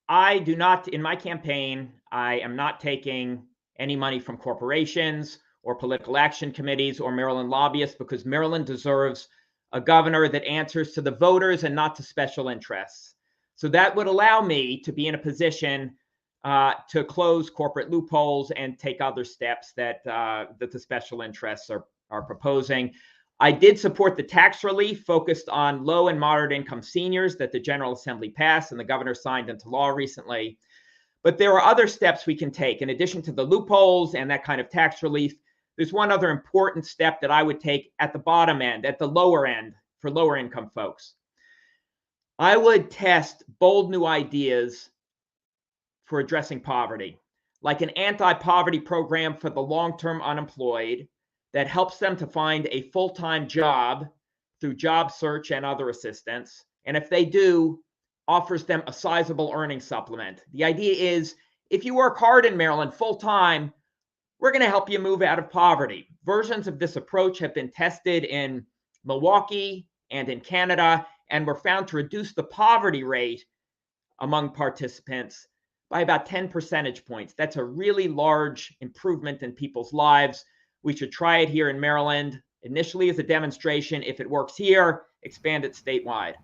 I do not, in my campaign, I am not taking any money from corporations or political action committees or Maryland lobbyists, because Maryland deserves a governor that answers to the voters and not to special interests. So that would allow me to be in a position to close corporate loopholes and take other steps that the special interests are proposing. I did support the tax relief focused on low and moderate income seniors that the General Assembly passed and the governor signed into law recently. But there are other steps we can take. In addition to the loopholes and that kind of tax relief, there's one other important step that I would take at the bottom end, at the lower end, for lower income folks. I would test bold new ideas for addressing poverty, like an anti-poverty program for the long-term unemployed that helps them to find a full-time job through job search and other assistance. And if they do, offers them a sizable earning supplement. The idea is, if you work hard in Maryland full-time, we're going to help you move out of poverty. Versions of this approach have been tested in Milwaukee and in Canada, and were found to reduce the poverty rate among participants by about 10 percentage points. That's a really large improvement in people's lives. We should try it here in Maryland, initially as a demonstration. If it works here, expand it statewide.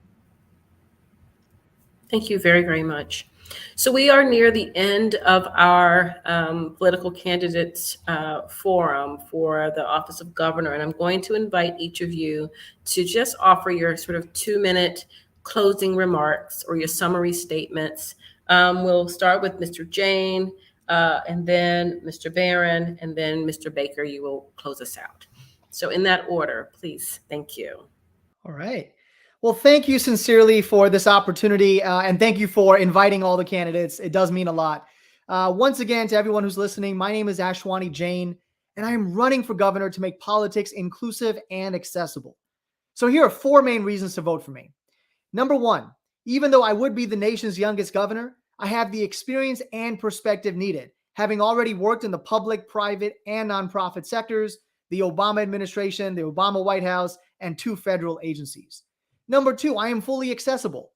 Thank you very, very much. So we are near the end of our political candidates forum for the office of governor, and I'm going to invite each of you to just offer your sort of 2-minute closing remarks or your summary statements. We'll start with Mr. Jane, and then Mr. Barron, and then Mr. Baker. You will close us out. So in that order, please. Thank you. All right. Well, thank you sincerely for this opportunity, and thank you for inviting all the candidates. It does mean a lot. Once again, to everyone who's listening, my name is Ashwani Jain, and I am running for governor to make politics inclusive and accessible. So here are 4 main reasons to vote for me. Number 1, even though I would be the nation's youngest governor, I have the experience and perspective needed, having already worked in the public, private, and nonprofit sectors, the Obama administration, the Obama White House, and 2 federal agencies. Number 2, I am fully accessible,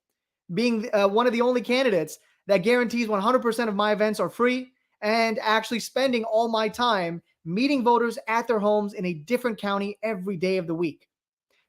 being one of the only candidates that guarantees 100% of my events are free and actually spending all my time meeting voters at their homes in a different county every day of the week.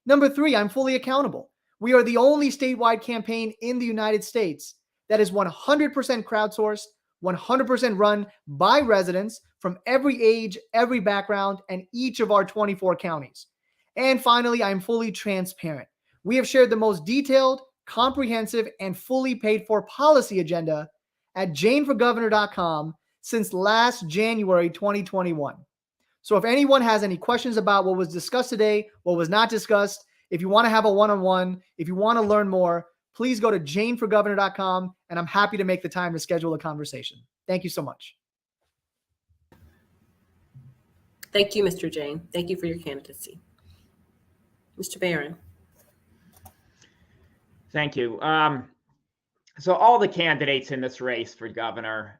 Number 3, I'm fully accountable. We are the only statewide campaign in the United States that is 100% crowdsourced, 100% run by residents from every age, every background, and each of our 24 counties. And finally, I'm fully transparent. We have shared the most detailed, comprehensive, and fully paid for policy agenda at janeforgovernor.com since last January 2021. So if anyone has any questions about what was discussed today, what was not discussed, if you want to have a one-on-one, if you want to learn more, please go to janeforgovernor.com, and I'm happy to make the time to schedule a conversation. Thank you so much. Thank you, Mr. Jane. Thank you for your candidacy. Mr. Barron. Thank you. So all the candidates in this race for governor,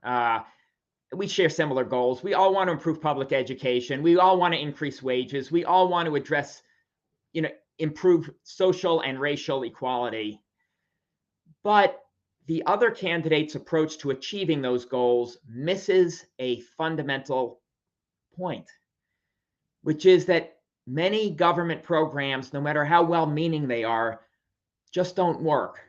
we share similar goals. We all want to improve public education. We all want to increase wages. We all want to address, improve social and racial equality. But the other candidates' approach to achieving those goals misses a fundamental point, which is that many government programs, no matter how well-meaning they are, just don't work,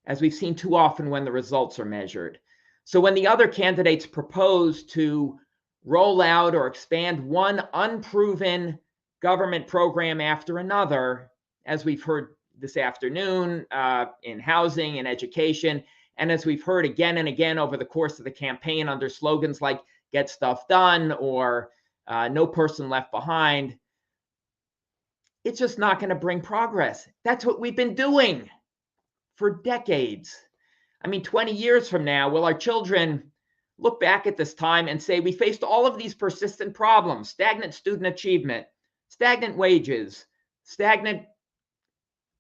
as we've seen too often when the results are measured. So when the other candidates propose to roll out or expand one unproven government program after another, as we've heard this afternoon in housing and education, and as we've heard again and again over the course of the campaign under slogans like "Get Stuff Done" or "No Person Left Behind," it's just not going to bring progress. That's what we've been doing for decades. I mean, 20 years from now, will our children look back at this time and say, we faced all of these persistent problems: stagnant student achievement, stagnant wages, stagnant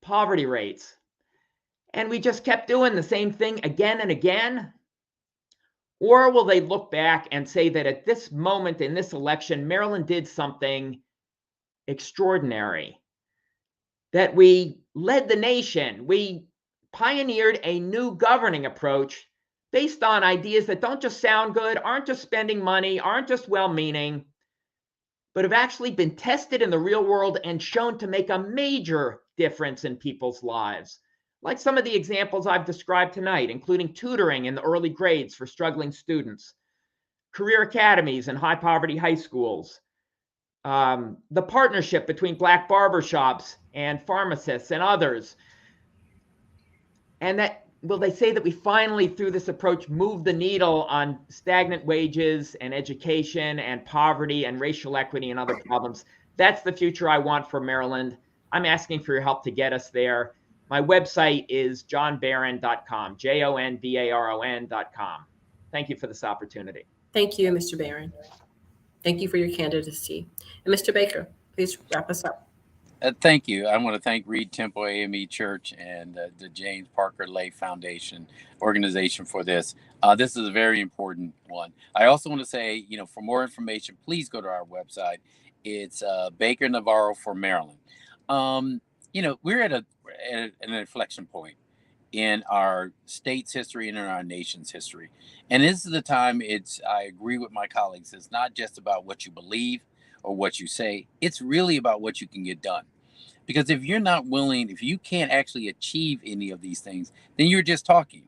poverty rates, and we just kept doing the same thing again and again? Or will they look back and say that at this moment in this election, Maryland did something extraordinary, that we led the nation, we pioneered a new governing approach based on ideas that don't just sound good, aren't just spending money, aren't just well-meaning, but have actually been tested in the real world and shown to make a major difference in people's lives, like some of the examples I've described tonight, including tutoring in the early grades for struggling students, career academies and high-poverty high schools, the partnership between Black barbershops and pharmacists and others. And that, will they say that we finally, through this approach, move the needle on stagnant wages and education and poverty and racial equity and other problems? That's the future I want for Maryland. I'm asking for your help to get us there. My website is johnbarron.com, JONBARON.com. Thank you for this opportunity. Thank you, Mr. Barron. Thank you for your candidacy. And Mr. Baker, please wrap us up. Thank you. I want to thank Reed Temple AME Church and the James Parker Lay Foundation organization for this. This is a very important one. I also want to say, for more information, please go to our website. It's Baker Navarro for Maryland. We're at an inflection point in our state's history and in our nation's history. And this is the time I agree with my colleagues, it's not just about what you believe or what you say, it's really about what you can get done. Because if you can't actually achieve any of these things, then you're just talking.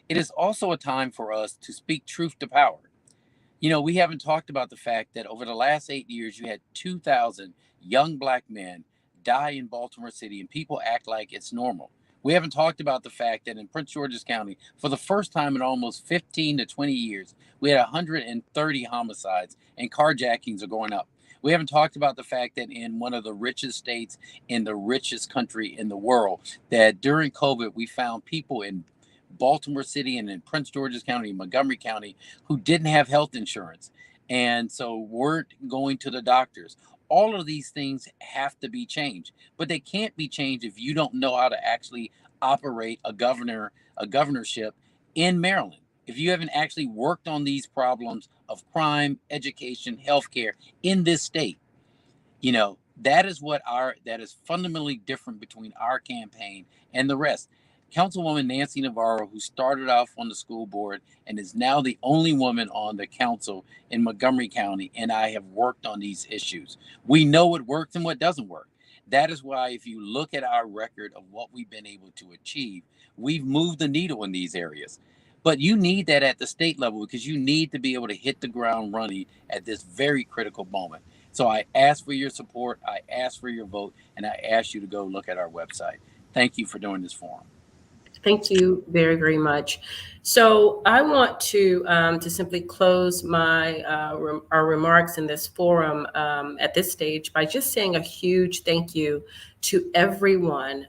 It is also a time for us to speak truth to power. We haven't talked about the fact that over the last 8 years, you had 2,000 young Black men die in Baltimore City, and people act like it's normal. We haven't talked about the fact that in Prince George's County, for the first time in almost 15 to 20 years, we had 130 homicides, and carjackings are going up. We haven't talked about the fact that in one of the richest states in the richest country in the world, that during COVID, we found people in Baltimore City and in Prince George's County, Montgomery County, who didn't have health insurance and so weren't going to the doctors. All of these things have to be changed, but they can't be changed if you don't know how to actually operate a governorship in Maryland. If you haven't actually worked on these problems of crime, education, healthcare in this state, that is fundamentally different between our campaign and the rest. Councilwoman Nancy Navarro, who started off on the school board and is now the only woman on the council in Montgomery County, and I have worked on these issues. We know what works and what doesn't work. That is why if you look at our record of what we've been able to achieve, we've moved the needle in these areas. But you need that at the state level because you need to be able to hit the ground running at this very critical moment. So I ask for your support, I ask for your vote, and I ask you to go look at our website. Thank you for doing this forum. Thank you very, very much. So I want to simply close our remarks in this forum at this stage by just saying a huge thank you to everyone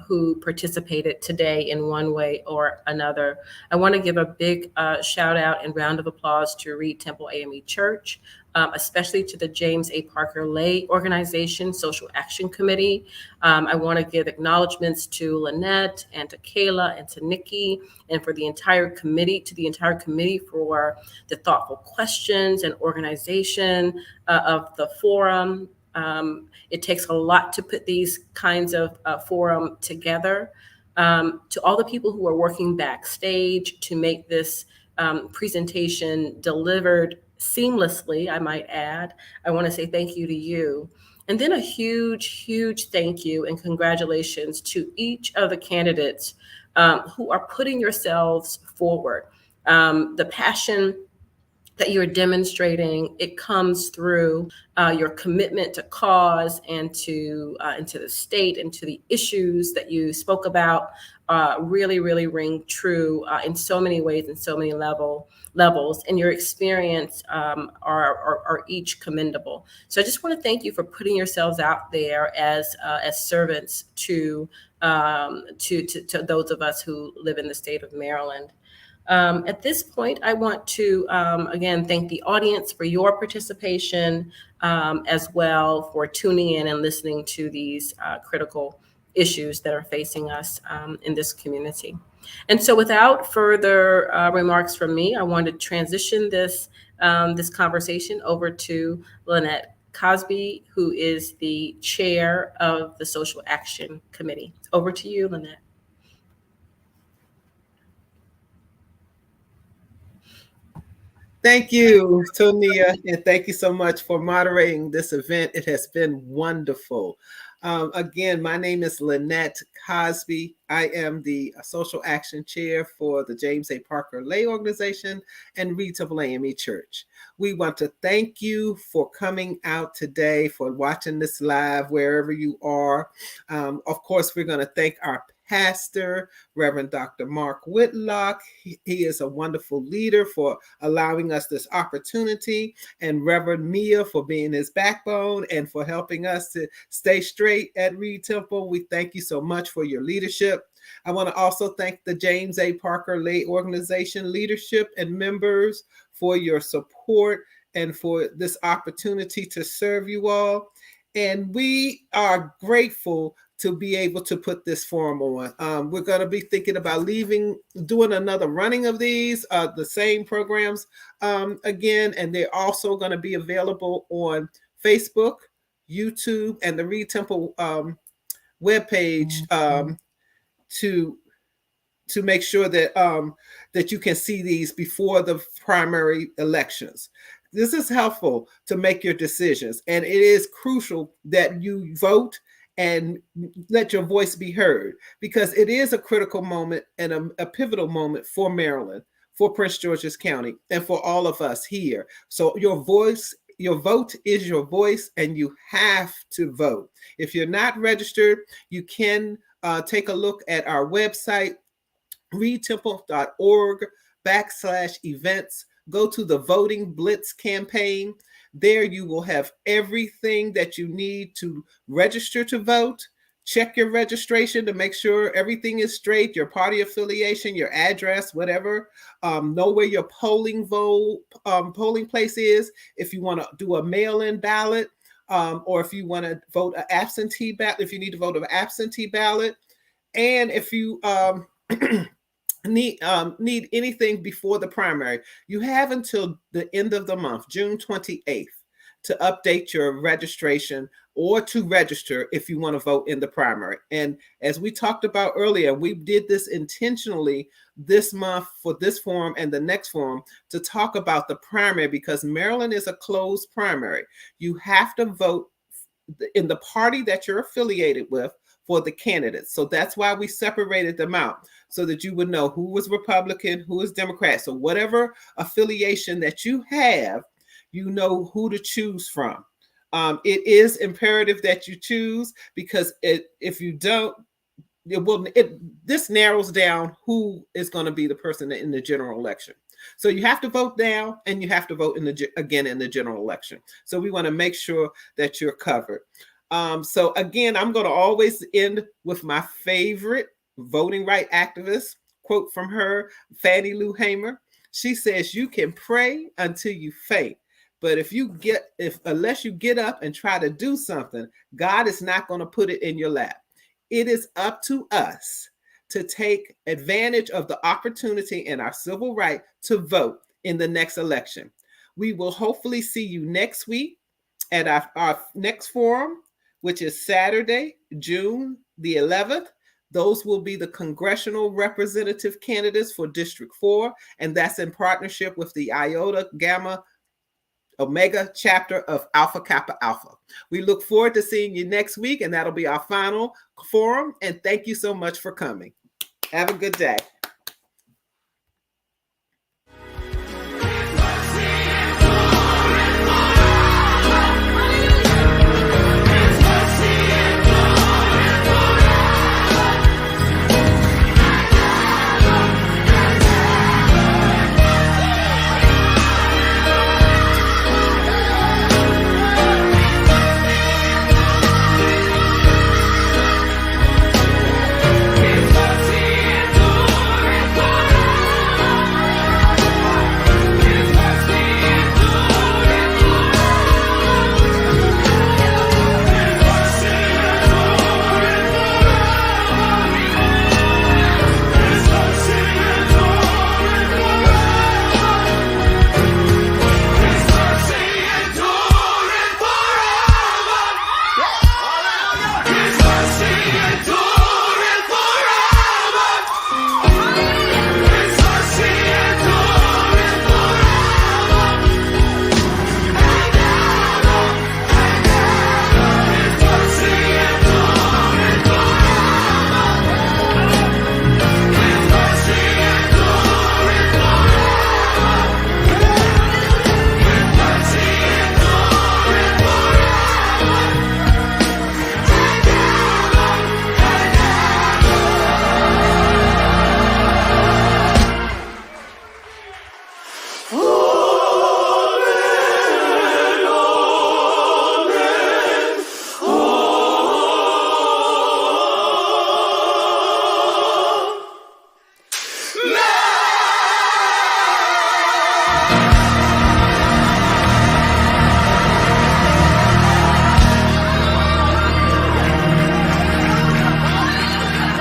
who participated today in one way or another. I want to give a big shout out and round of applause to Reed Temple AME Church, especially to the James A. Parker Lay Organization Social Action Committee. I want to give acknowledgments to Lynette and to Kayla and to Nikki and for the entire committee, for the thoughtful questions and organization of the forum. It takes a lot to put these kinds of forum together. To all the people who are working backstage to make this presentation delivered seamlessly, I might add, I want to say thank you to you. And then a huge, huge thank you and congratulations to each of the candidates who are putting yourselves forward. The passion that you're demonstrating, it comes through your commitment to cause and to the state and to the issues that you spoke about really, really ring true in so many ways and so many levels. And your experience are each commendable. So I just want to thank you for putting yourselves out there as servants to those of us who live in the state of Maryland. At this point, I want to, again, thank the audience for your participation, as well for tuning in and listening to these critical issues that are facing us in this community. And so without further remarks from me, I want to transition this conversation over to Lynette Cosby, who is the chair of the Social Action Committee. Over to you, Lynette. Thank you, Tonia, and thank you so much for moderating this event. It has been wonderful. Again, my name is Lynette Cosby. I am the Social Action Chair for the James A. Parker Lay Organization and Reed Temple AME Church. We want to thank you for coming out today, for watching this live wherever you are. Of course, we're going to thank our pastor, Reverend Dr. Mark Whitlock. He is a wonderful leader for allowing us this opportunity, and Reverend Mia for being his backbone and for helping us to stay straight at Reed Temple. We thank you so much for your leadership. I want to also thank the James A. Parker Lay Organization leadership and members for your support and for this opportunity to serve you all. And we are grateful to be able to put this forum on. We're going to be thinking about doing another running of these, the same programs again, and they're also going to be available on Facebook, YouTube, and the Reed Temple webpage to make sure that that you can see these before the primary elections. This is helpful to make your decisions, and it is crucial that you vote and let your voice be heard, because it is a critical moment and a pivotal moment for Maryland, for Prince George's County, and for all of us here. So your vote is your voice, and you have to vote. If you're not registered, you can take a look at our website, reedtemple.org/events. Go to the Voting Blitz campaign. There you will have everything that you need to register to vote. Check your registration to make sure everything is straight, your party affiliation, your address, whatever. Know where your polling place is. If you want to do a mail-in ballot, or if you want to vote an absentee ballot, if you need to vote an absentee ballot, and if you need anything before the primary, you have until the end of the month, June 28th, to update your registration or to register if you want to vote in the primary. And as we talked about earlier, we did this intentionally this month for this forum and the next forum to talk about the primary, because Maryland is a closed primary. You have to vote in the party that you're affiliated with for the candidates. So that's why we separated them out, so that you would know who was Republican, who is Democrat. So whatever affiliation that you have, you know who to choose from. It is imperative that you choose, because if you don't, this narrows down who is going to be the person in the general election. So you have to vote now, and you have to vote again in the general election. So we want to make sure that you're covered. So again, I'm going to always end with my favorite voting right activist quote from her, Fannie Lou Hamer. She says, "You can pray until you faint, but unless you get up and try to do something, God is not going to put it in your lap." It is up to us to take advantage of the opportunity and our civil right to vote in the next election. We will hopefully see you next week at our next forum, which is Saturday, June the 11th. Those will be the congressional representative candidates for District 4, and that's in partnership with the Iota Gamma Omega chapter of Alpha Kappa Alpha. We look forward to seeing you next week, and that'll be our final forum. And thank you so much for coming. Have a good day.